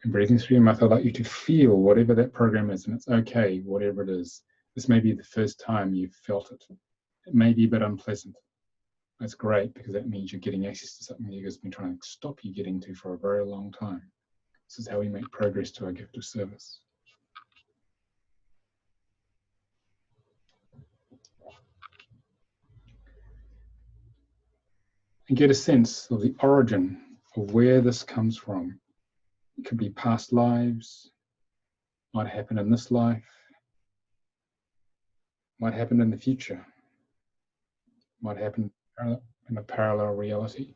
And breathing through your mouth, I'd like you to feel whatever that program is, and it's okay, whatever it is. This may be the first time you've felt it. It may be a bit unpleasant. That's great, because that means you're getting access to something the ego's been trying to stop you getting to for a very long time. This is how we make progress to our gift of service. And get a sense of the origin of where this comes from. It could be past lives, might happen in this life, might happen in the future, might happen in a parallel reality.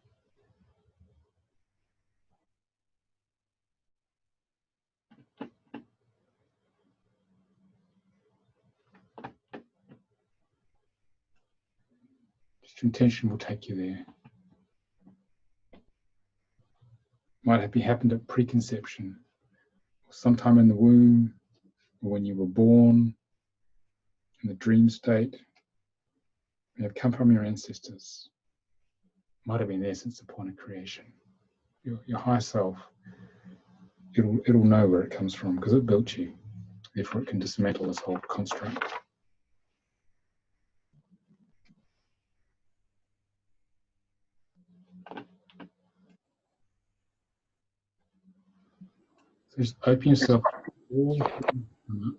Just intention will take you there. Might have happened at preconception, or sometime in the womb, or when you were born, in the dream state. May have come from your ancestors. Might have been there since the point of creation. Your higher self, it'll know where it comes from because it built you. Therefore, it can dismantle this whole construct. So just open yourself to all the feelings that come up.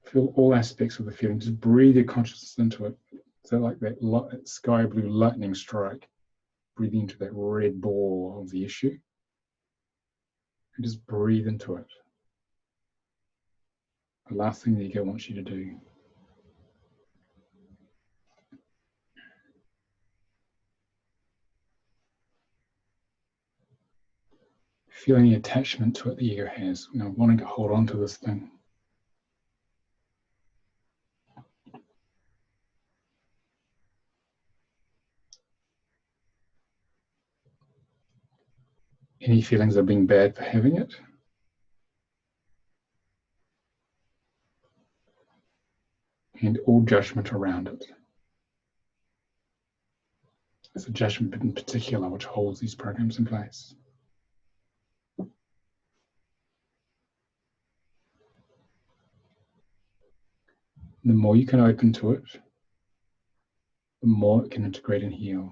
Feel all aspects of the feeling. Just breathe your consciousness into it. So like that sky blue lightning strike, breathing into that red ball of the issue. And just breathe into it. The last thing the ego wants you to do. Feel any attachment to it the ego has, wanting to hold on to this thing. Any feelings of being bad for having it? And all judgment around it. It's a judgment in particular which holds these programs in place. The more you can open to it, the more it can integrate and heal.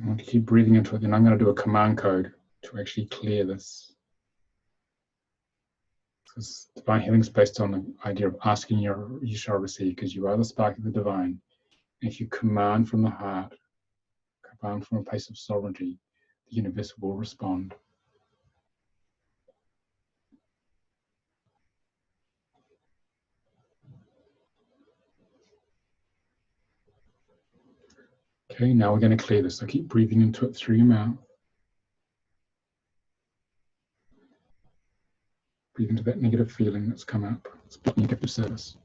I want to keep breathing into it, then I'm going to do a command code to actually clear this. Because divine healing is based on the idea of asking, you shall receive, because you are the spark of the divine. And if you command from the heart, command from a place of sovereignty, the universe will respond. Okay, now we're going to clear this. So keep breathing into it through your mouth. Breathe into that negative feeling that's come up. It's blocking your gift of service.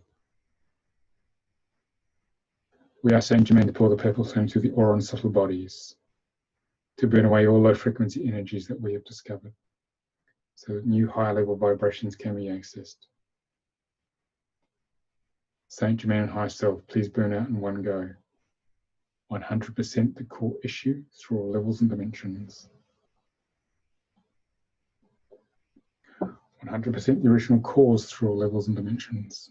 We are Saint Germain to pour the purple flame through the aura and subtle bodies to burn away all low frequency energies that we have discovered, so that new higher level vibrations can be accessed. Saint Germain and High Self, please burn out in one go. 100% the core issue through all levels and dimensions. 100% the original cause through all levels and dimensions.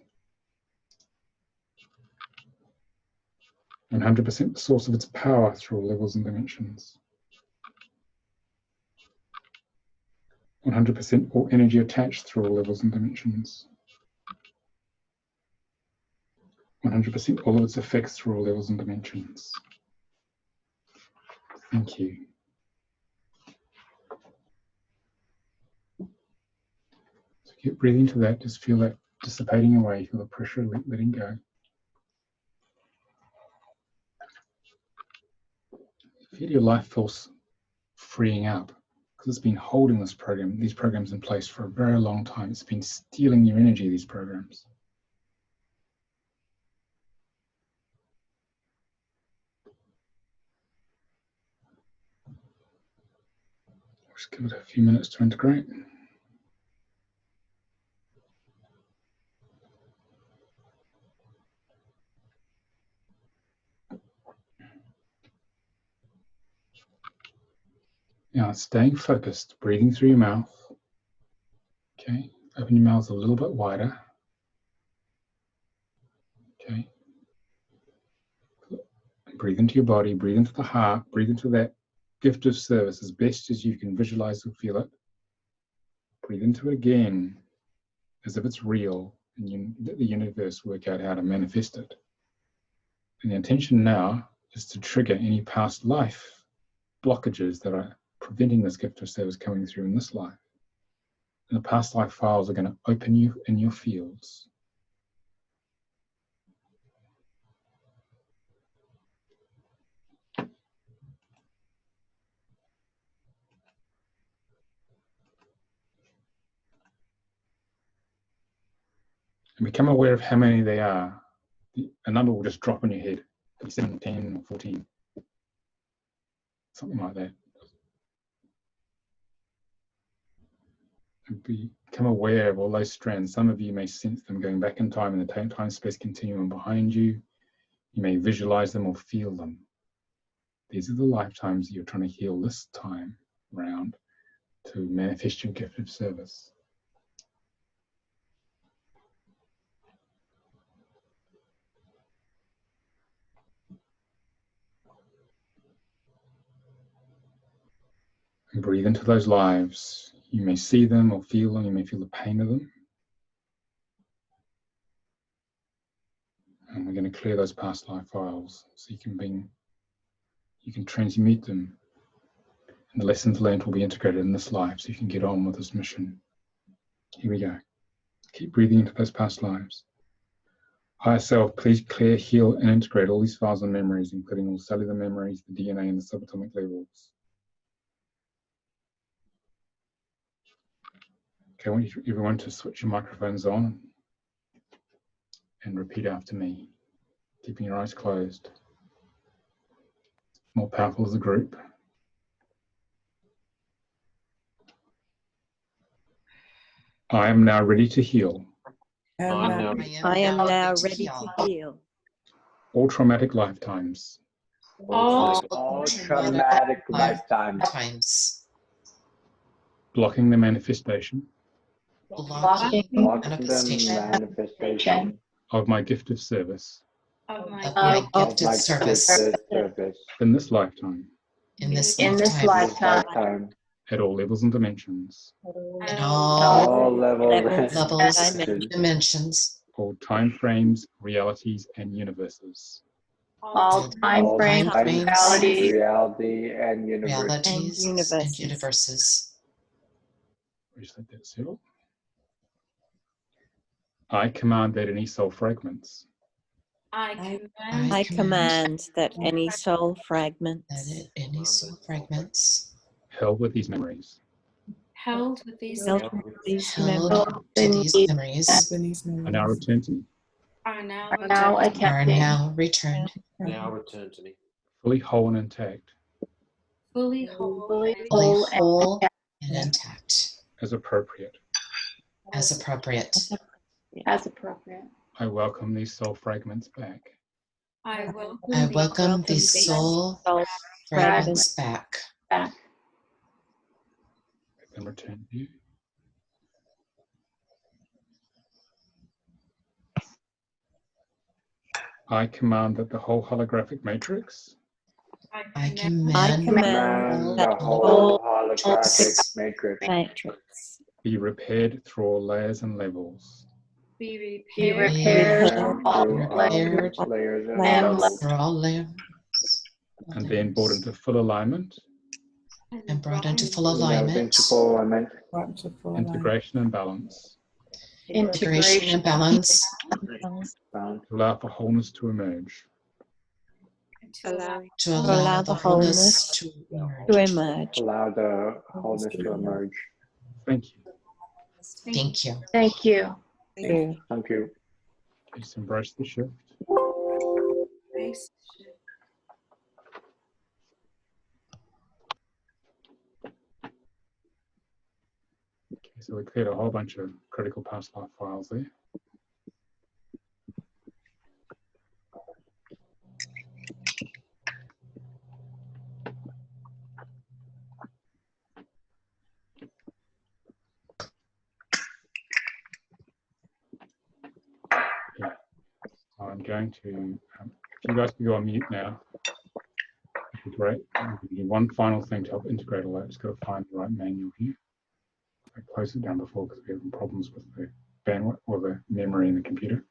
100% the source of its power through all levels and dimensions. 100% all energy attached through all levels and dimensions. 100% all of its effects through all levels and dimensions. Thank you. So keep breathing into that, just feel that dissipating away, feel the pressure letting go. Feel your life force freeing up, because it's been holding these programs in place for a very long time. It's been stealing your energy, these programs. Just give it a few minutes to integrate. Now, staying focused, breathing through your mouth. Okay, open your mouth a little bit wider. Okay. Breathe into your body, breathe into the heart, breathe into that gift of service as best as you can visualize or feel it. Breathe into it again as if it's real, and you let the universe work out how to manifest it. And the intention now is to trigger any past life blockages that are preventing this gift of service coming through in this life. And the past life files are going to open you in your fields. And become aware of how many they are. A number will just drop in your head, 7, 10, or 14. Something like that. And become aware of all those strands. Some of you may sense them going back in time in the time-space continuum behind you. You may visualize them or feel them. These are the lifetimes that you're trying to heal this time round to manifest your gift of service. And breathe into those lives. You may see them or feel them. You may feel the pain of them. And we're going to clear those past life files so you can transmute them. And the lessons learned will be integrated in this life so you can get on with this mission. Here we go. Keep breathing into those past lives. Higher self, please clear, heal, and integrate all these files and memories, including all cellular memories, the DNA, and the subatomic levels. Okay, I want everyone to switch your microphones on and repeat after me, keeping your eyes closed. More powerful as a group. I am now ready to heal. I am now ready to heal all traumatic lifetimes. All traumatic lifetimes. Blocking the manifestation. Blocking the manifestation of my gift of service. Of my gift of service. In this lifetime. In this lifetime. At all levels and dimensions. At all levels and dimensions. All time frames, realities, and universes. All time frames, reality, and realities and universes. Just let that settle. I command that any soul fragments. I command that any soul fragments. Held with these memories. Held with these memories. Are now returned to me. Are now returned. Now return to me. Fully whole and intact. Fully whole and intact. As appropriate. As appropriate. I welcome these soul fragments back. I welcome these soul fragments back. Let them return to you. I command that the whole holographic matrix I command the whole holographic matrix be repaired through all layers and levels. Be repaired repaired. through all layers and levels. for all layers. And then brought into full alignment. And brought into full Brought alignment. into full alignment. Integration and balance. Integration and balance. Bound. To allow for wholeness to emerge. To allow the wholeness to emerge. Allow the wholeness to emerge. Thank you. Thank you. Thank you. Thank you. Just embrace the shift. Okay, so we cleared a whole bunch of critical past life files there. Yeah. I'm going to, if you guys can go on mute now, that'd be great. I'll give you one final thing to help integrate all that. Just got to find the right manual here. I closed it down before because we were having problems with the bandwidth or the memory in the computer.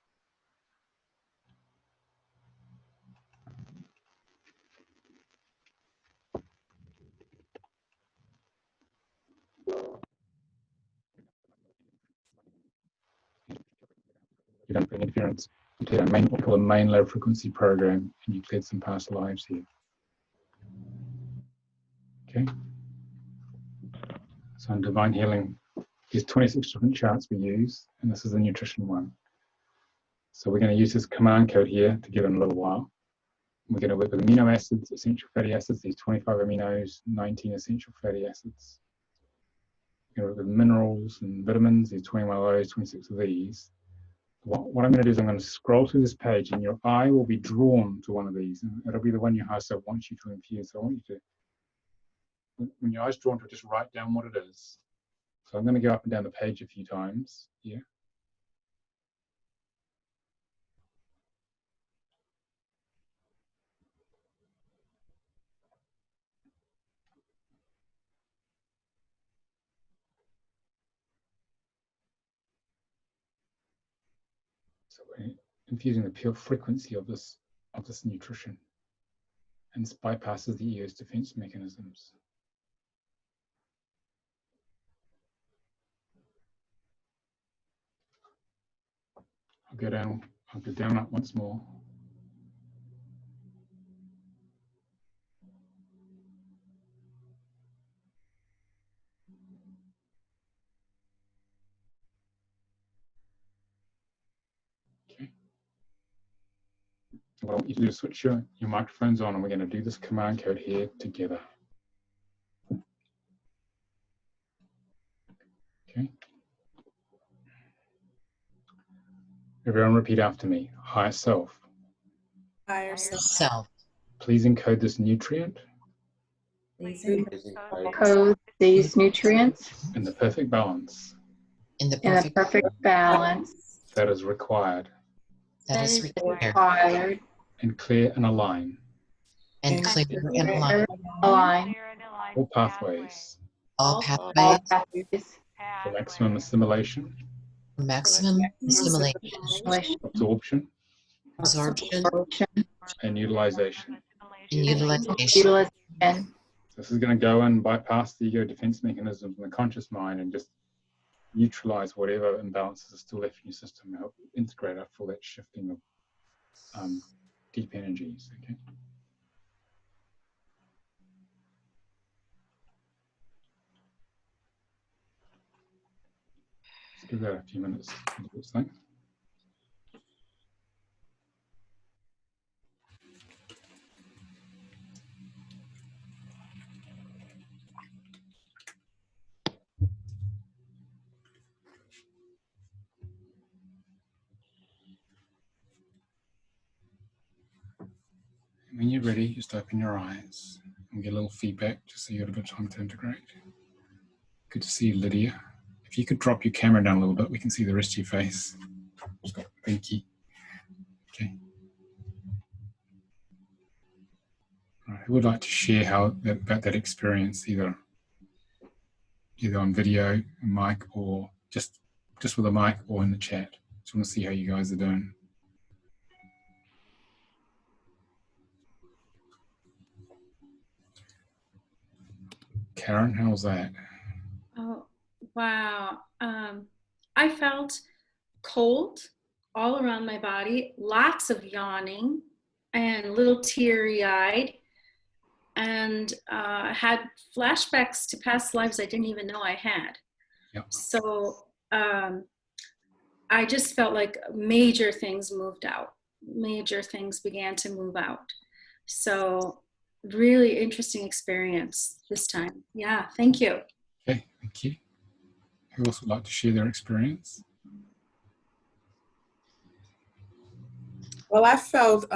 You don't bring interference. You cleared a main, what we call a main low frequency program, and you cleared some past lives here. Okay. So in Divine Healing, there's 26 different charts we use, and this is the nutrition one. So we're going to use this command code here to give it in a little while. We're going to work with amino acids, essential fatty acids, these 25 aminos, 19 essential fatty acids. We're going to work with minerals and vitamins, these 21 of those, 26 of these. What I'm going to do is I'm going to scroll through this page, and your eye will be drawn to one of these, and it'll be the one your higher self wants you to infuse. So I want you to, when your eye's drawn to it, just write down what it is. So I'm going to go up and down the page a few times here. So we're infusing the pure frequency of this nutrition, and this bypasses the EO's defense mechanisms. I'll go down up once more. Okay. What I want you to do is switch your microphones on, and we're going to do this command code here together. Okay. Everyone repeat after me. Higher self. Higher Self. Please encode this nutrient Code these nutrients in the perfect balance In the in a perfect balance that is required, that is required and clear and align and clear and align align all pathways all all pathways pathways for maximum assimilation, for maximum assimilation, absorption, absorption, and utilization. and utilization. utilization. This is going to go and bypass the ego defense mechanisms in the conscious mind and just neutralize whatever imbalances are still left in your system and help integrate up for that shifting of deep energies. Okay. Just give that a few minutes to do this thing. When you're ready, just open your eyes and get a little feedback just so you have a bit of time to integrate. Good to see you, Lydia. If you could drop your camera down a little bit, we can see the rest of your face. Thank you. Okay. Who would like to share about that experience, either on video, a mic, or just with a mic, or in the chat? Just want to see how you guys are doing. Karen, how was that? Oh, wow. I felt cold all around my body, lots of yawning, and a little teary-eyed, and had flashbacks to past lives I didn't even know I had. Yep. So I just felt like major things moved out. Major things began to move out. So really interesting experience this time. Yeah, thank you. Okay, thank you. Who else would like to share their experience? Well, I felt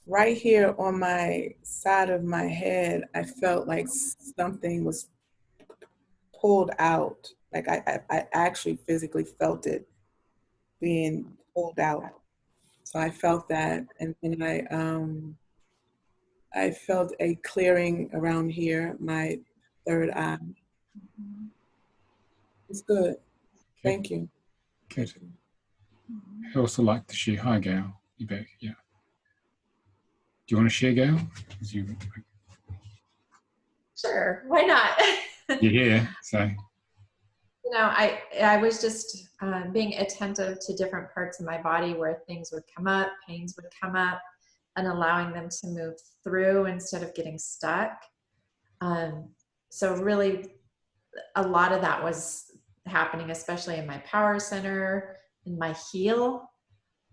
right here on my side of my head, I felt like something was pulled out. Like I actually physically felt it being pulled out. So I felt that, and I felt a clearing around here, my third eye. It's good. Okay. Thank you. Good. I also like to share. Hi, Gail. You back? Yeah. Do you want to share, Gail? Sure, why not? You're here, so. You know, I was just being attentive to different parts of my body where things would come up, pains would come up, and allowing them to move through instead of getting stuck. So really, a lot of that was happening, especially in my power center, in my heel,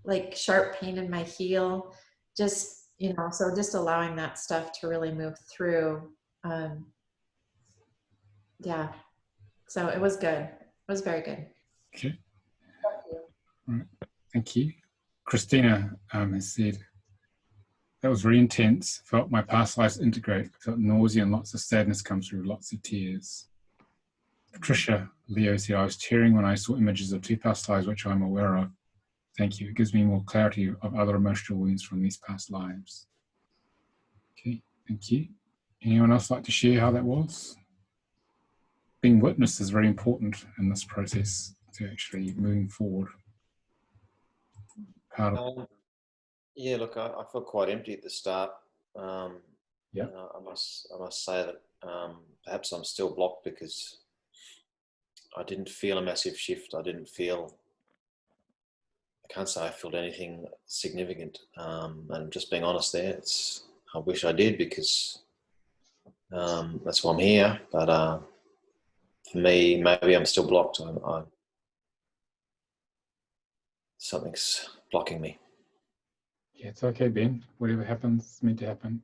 like sharp pain in my heel, just, you know, so just allowing that stuff to really move through. Yeah, so it was good. It was very good. Okay. Thank you. All right. Thank you. Christina has said, that was very intense. Felt my past lives integrate. Felt nausea and lots of sadness come through, lots of tears. Patricia Leo said, I was tearing when I saw images of 2 past lives, which I'm aware of. Thank you. It gives me more clarity of other emotional wounds from these past lives. Okay, thank you. Anyone else like to share how that was? Being witnessed is very important in this process to actually moving forward. Yeah, look, I felt quite empty at the start. Yeah. I must say that perhaps I'm still blocked because I didn't feel a massive shift. I can't say I felt anything significant. And just being honest there, I wish I did, because that's why I'm here. But for me, maybe I'm still blocked. Something's blocking me. Yeah, it's okay, Ben. Whatever happens, it's meant to happen.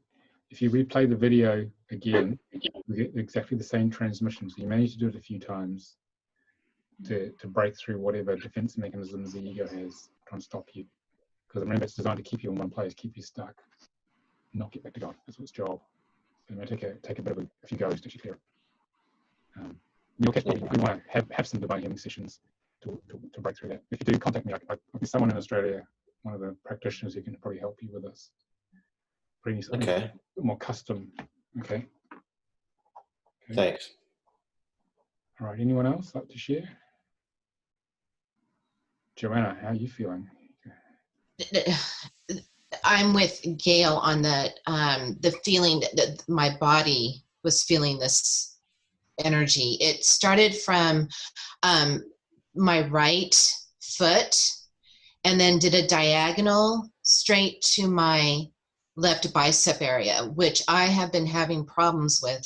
If you replay the video again, you get exactly the same transmission. So you manage to do it a few times to break through whatever defense mechanisms the ego has trying to stop you. Because remember, it's designed to keep you in one place, keep you stuck, not get back to God. That's its job. So it may take a bit of a few goes to actually clear it. You'll catch me. You want to have some divine healing sessions to break through that. If you do, contact me. I'll be someone in Australia, one of the practitioners who can probably help you with this. Bring you something a bit more custom. Okay. Thanks. All right. Anyone else like to share? Joanna, how are you feeling? I'm with Gail on the feeling that my body was feeling this energy. It started from my right foot and then did a diagonal straight to my left bicep area, which I have been having problems with.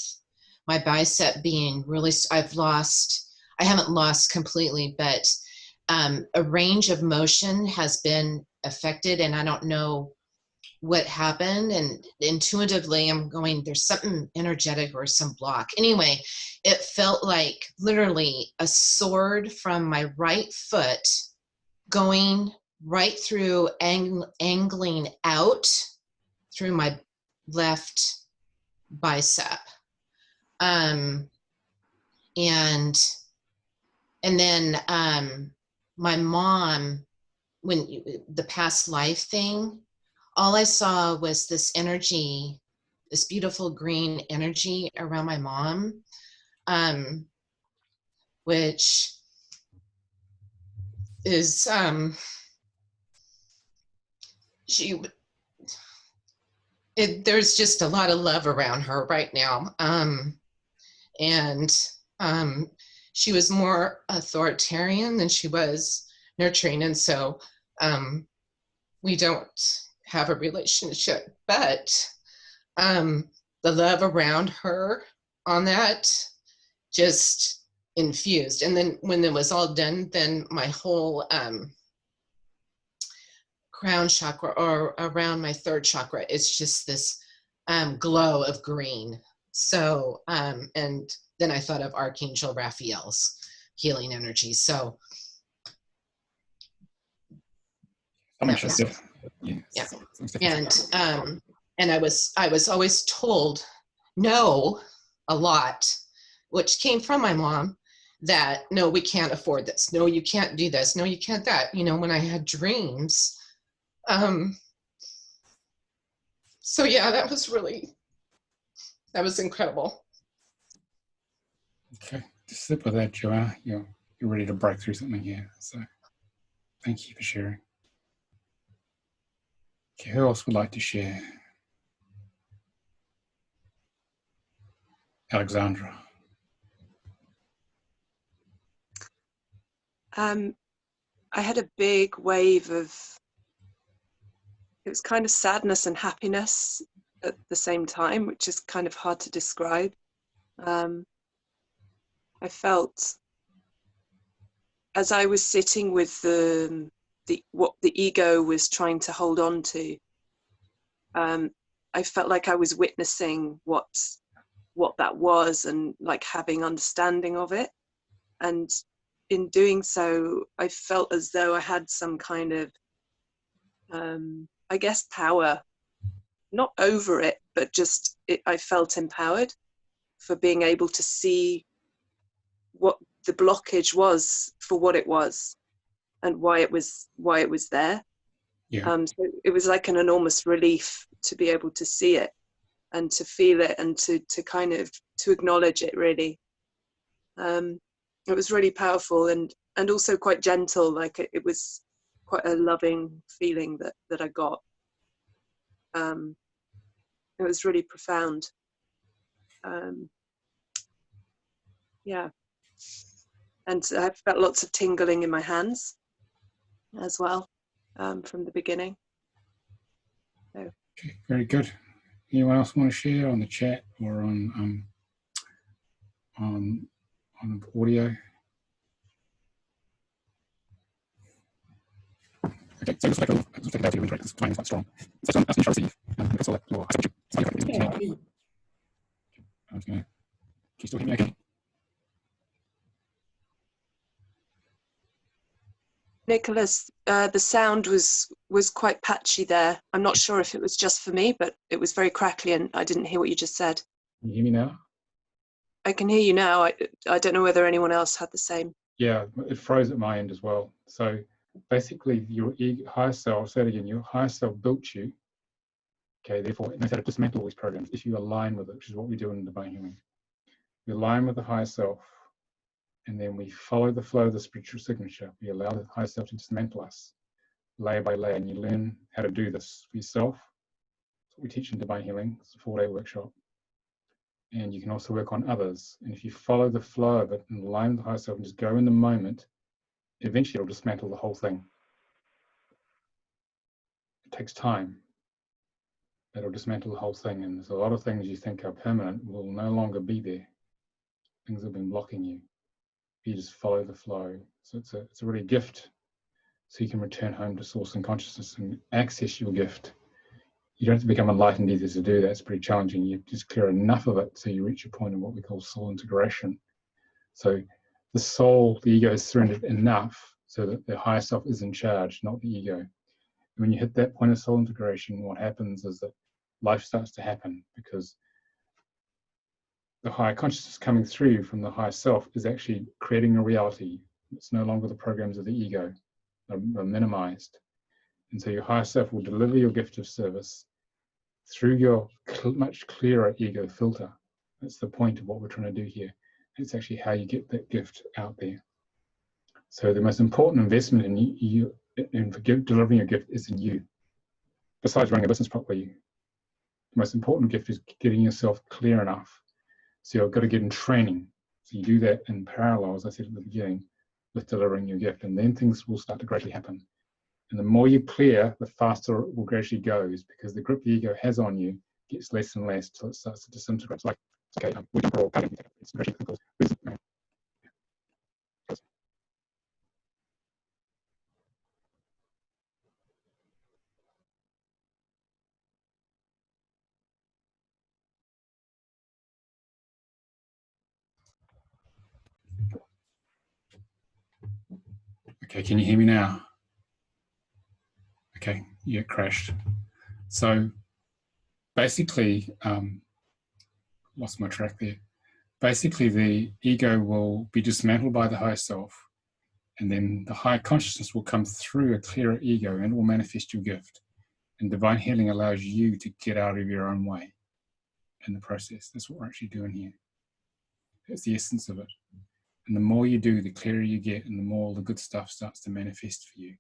My bicep being really, I haven't lost completely, but a range of motion has been affected, and I don't know what happened. And intuitively, I'm going, there's something energetic or some block. Anyway, it felt like literally a sword from my right foot going right through, angling out through my left bicep. And then my mom, when the past life thing, all I saw was this energy this beautiful green energy around my mom, which is there's just a lot of love around her right now, and she was more authoritarian than she was nurturing, and so we don't have a relationship, but the love around her on that just infused. And then when it was all done, then my whole crown chakra, or around my third chakra, it's just this glow of green. So and then I thought of Archangel Raphael's healing energy. So and I was always told no a lot, which came from my mom, that no, we can't afford this, no, you can't do this, no, you can't that, you know, when I had dreams. So yeah, that was incredible. Okay, just sit with that, Joanne. You're ready to break through something here. So thank you for sharing. Okay, who else would like to share? Alexandra. I had a big wave of, it was kind of sadness and happiness at the same time, which is kind of hard to describe. I felt, as I was sitting with what the ego was trying to hold on to, I felt like I was witnessing what that was, and like having understanding of it. And in doing so, I felt as though I had some kind of, I guess, power, not over it, but just I felt empowered for being able to see what the blockage was for what it was, and why it was there. Yeah. So it was like an enormous relief to be able to see it and to feel it, and to kind of to acknowledge it, really. It was really powerful, and also quite gentle. Like it was quite a loving feeling that I got. It was really profound. Yeah. And I felt lots of tingling in my hands as well, from the beginning. So. Okay, very good. Anyone else want to share on the chat or on audio? Okay, so just like a day to this time is quite strong. So that's initial receive. That's all that your can you still hear me okay? Nicolas, the sound was quite patchy there. I'm not sure if it was just for me, but it was very crackly, and I didn't hear what you just said. Can you hear me now? I can hear you now. I don't know whether anyone else had the same. Yeah, it froze at my end as well. So basically, your higher self, I'll say it again, your higher self built you. Okay, therefore, it knows how to dismantle all these programs if you align with it, which is what we do in divine healing. We align with the higher self, and then we follow the flow of the spiritual signature. We allow the higher self to dismantle us layer by layer, and you learn how to do this for yourself. That's what we teach in divine healing. It's a 4-day workshop. And you can also work on others. And if you follow the flow of it and align with the higher self and just go in the moment, eventually it'll dismantle the whole thing. It takes time. It'll dismantle the whole thing. And there's a lot of things you think are permanent will no longer be there. Things have been blocking you. You just follow the flow. So it's a really gift. So you can return home to source and consciousness and access your gift. You don't have to become enlightened either to do that. It's pretty challenging. You just clear enough of it so you reach a point of what we call soul integration. So the soul, the ego, is surrendered enough so that the higher self is in charge, not the ego. And when you hit that point of soul integration, what happens is that life starts to happen, because the higher consciousness coming through from the higher self is actually creating a reality. It's no longer the programs of the ego are minimized. And so your higher self will deliver your gift of service through your much clearer ego filter. That's the point of what we're trying to do here. It's actually how you get that gift out there. So the most important investment in you in delivering your gift is in you. Besides running a business properly, the most important gift is getting yourself clear enough. So you've got to get in training. So you do that in parallel, as I said at the beginning, with delivering your gift, and then things will start to gradually happen. And the more you clear, the faster it will gradually go, because the grip the ego has on you gets less and less till it starts to disintegrate. It's like, okay, we're all cutting, it's gradually difficult. Okay, can you hear me now? Okay, yeah, crashed. So basically, lost my track there. Basically, the ego will be dismantled by the higher self, and then the higher consciousness will come through a clearer ego and it will manifest your gift. And divine healing allows you to get out of your own way in the process. That's what we're actually doing here. That's the essence of it. And the more you do, the clearer you get, and the more the good stuff starts to manifest for you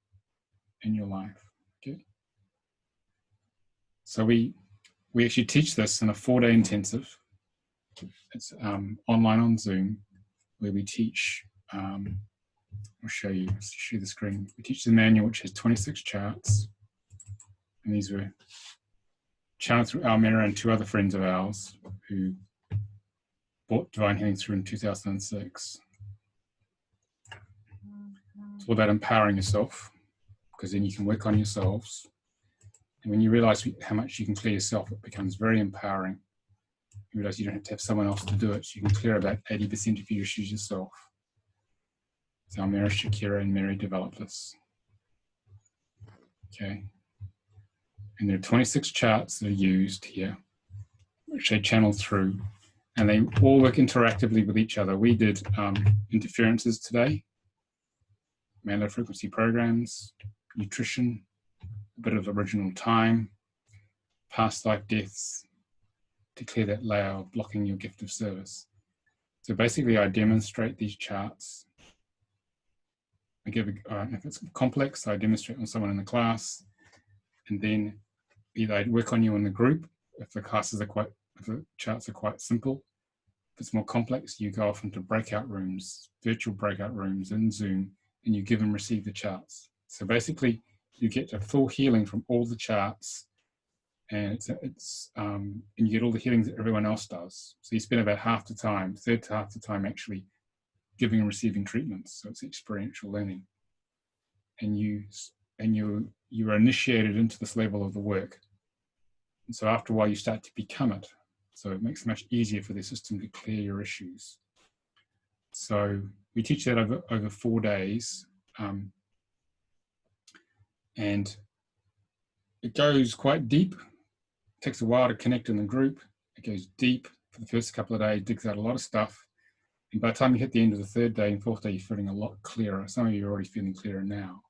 in your life. Okay. So we actually teach this in a 4-day intensive. It's online on Zoom, where we teach, I'll show you the screen. We teach the manual, which has 26 charts. And these were channeled through Almira and 2 other friends of ours who brought Divine Healing through in 2006. It's all about empowering yourself, because then you can work on yourselves. And when you realize how much you can clear yourself, it becomes very empowering. You realize you don't have to have someone else to do it. So you can clear about 80% of your issues yourself. So Almira, Shakira, and Mary developed this. Okay. And there are 26 charts that are used here, which they channel through, and they all work interactively with each other. We did interferences today, low frequency programs, nutrition, a bit of original time, past life deaths, to clear that layer of blocking your gift of service. So basically I demonstrate these charts. I give, if it's complex, I demonstrate on someone in the class, and then either I work on you in the group if the classes are if the charts are quite simple. If it's more complex, you go off into breakout rooms, virtual breakout rooms in Zoom, and you give and receive the charts. So basically, you get a full healing from all the charts, and and you get all the healings that everyone else does. So you spend about half the time, third to half the time, actually giving and receiving treatments. So it's experiential learning, and you are initiated into this level of the work. And so after a while, you start to become it. So it makes it much easier for the system to clear your issues. So we teach that over 4 days. And it goes quite deep. It takes a while to connect in the group. It goes deep for the first couple of days, digs out a lot of stuff. And by the time you hit the end of the 3rd day and 4th day, you're feeling a lot clearer. Some of you are already feeling clearer now.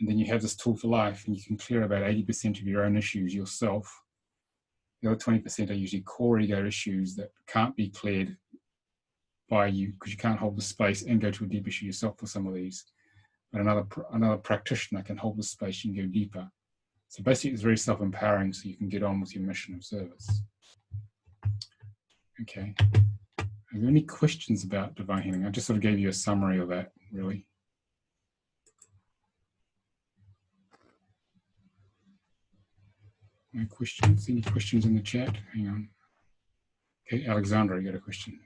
And then you have this tool for life, and you can clear about 80% of your own issues yourself. The other 20% are usually core ego issues that can't be cleared by you because you can't hold the space and go to a deep issue yourself for some of these. But another practitioner can hold the space and go deeper. So basically it's very self-empowering, so you can get on with your mission of service. Okay. Are there any questions about divine healing? I just sort of gave you a summary of that, really. No questions? Any questions in the chat? Hang on. Okay, Alexandra, you got a question.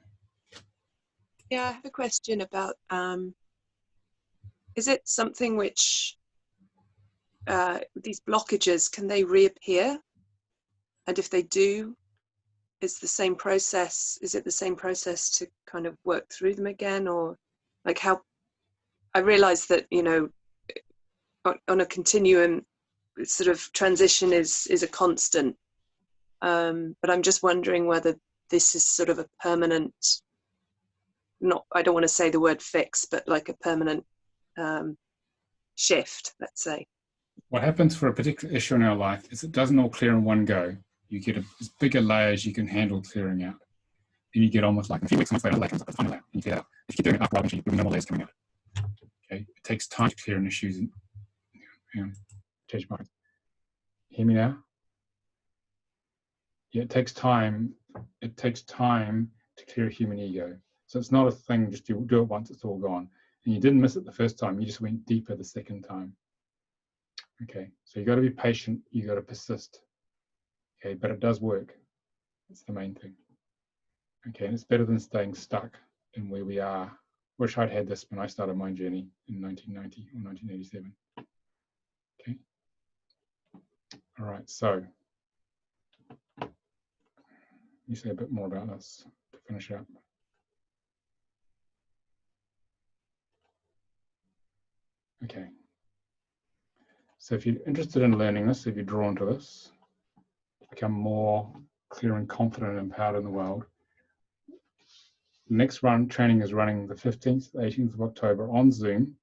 Yeah, I have a question about, is it something which, these blockages, can they reappear? And if they do, is it the same process to kind of work through them again? Or like how, I realize that, you know, on a continuum, sort of transition is a constant. But I'm just wondering whether this is sort of a permanent, I don't want to say the word fix, but like a permanent shift, let's say. What happens for a particular issue in our life is it doesn't all clear in one go. you get as bigger layers you can handle clearing out. Then you get almost like a few weeks, months later, layer comes up, the final layer, and you clear it out. If you keep doing it up, rather than you'll be normal layers coming out. Okay, it takes time to clear an issue. Change my. Hear me now? Yeah, it takes time. It takes time to clear a human ego. So it's not a thing just you do it once, it's all gone. And you didn't miss it the first time, you just went deeper the second time. Okay, so you got to be patient, you got to persist. Okay, but it does work. That's the main thing. Okay, and it's better than staying stuck in where we are. Wish I'd had this when I started my journey in 1990 or 1987. Okay. All right, so you say a bit more about this to finish up. Okay. So if you're interested in learning this, if you're drawn to this, become more clear and confident and empowered in the world. The next training is running the 15th, 18th of October on Zoom.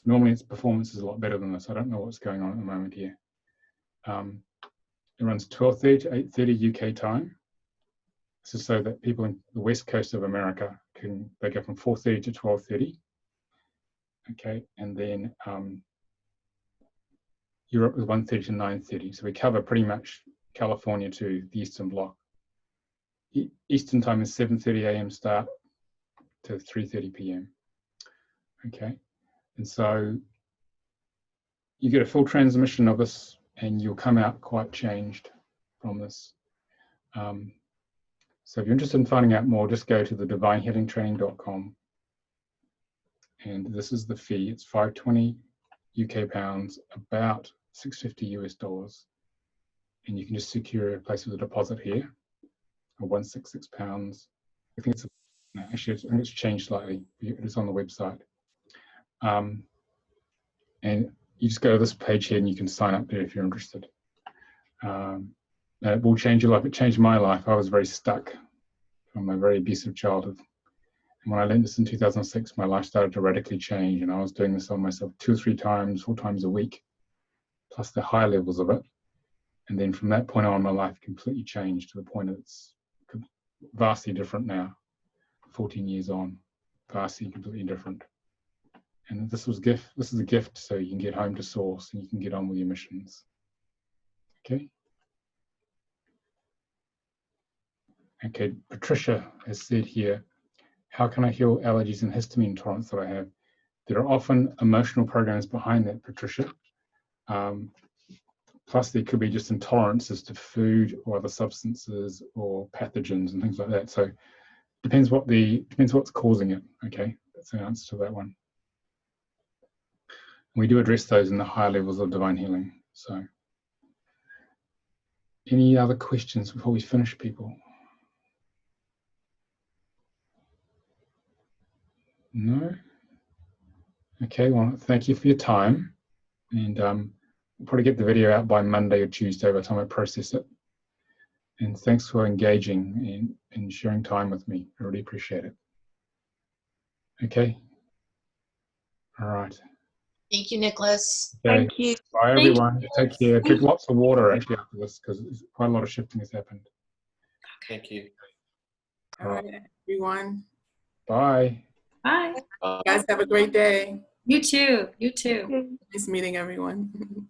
Normally its performance is a lot better than this. I don't know what's going on at the moment here. It runs 12:30 to 8:30 UK time. This is so that people in the west coast of America they go from 4:30 to 12:30. Okay, and then Europe is 1:30 to 9:30. So we cover pretty much California to the Eastern Bloc. Eastern time is 7:30 a.m. start to 3:30 p.m. Okay, and so you get a full transmission of this, and you'll come out quite changed from this. So if you're interested in finding out more, just go to the divinehealingtraining.com, and this is the fee. It's $520 UK pounds, about $650 US, and you can just secure a place with a deposit here, or £166. I think it's actually I think it's changed slightly. It's on the website, and you just go to this page here, and you can sign up there if you're interested. It will change your life. It changed my life. I was very stuck from a very abusive childhood. And when I learned this in 2006, my life started to radically change. And I was doing this on myself 2 or 3 times, 4 times a week, plus the high levels of it. And then from that point on, my life completely changed to the point that it's vastly different now. 14 years on, vastly completely different. And this is a gift, so you can get home to source and you can get on with your missions. Okay. Okay, Patricia has said here, how can I heal allergies and histamine intolerance that I have? There are often emotional programs behind that, Patricia. Plus there could be just intolerances to food or other substances or pathogens and things like that. So depends what's causing it. Okay, that's the answer to that one. We do address those in the higher levels of divine healing. So any other questions before we finish, people? No? Okay, well, thank you for your time. And we'll probably get the video out by Monday or Tuesday by the time I process it. And thanks for engaging and sharing time with me. I really appreciate it. Okay. All right. Thank you, Nicolas. Okay. Thank you. Bye, everyone. Take care. Drink lots of water, actually, after this, because quite a lot of shifting has happened. Thank you. All right, everyone. Bye. Bye. You guys have a great day. You too. You too. Nice meeting everyone.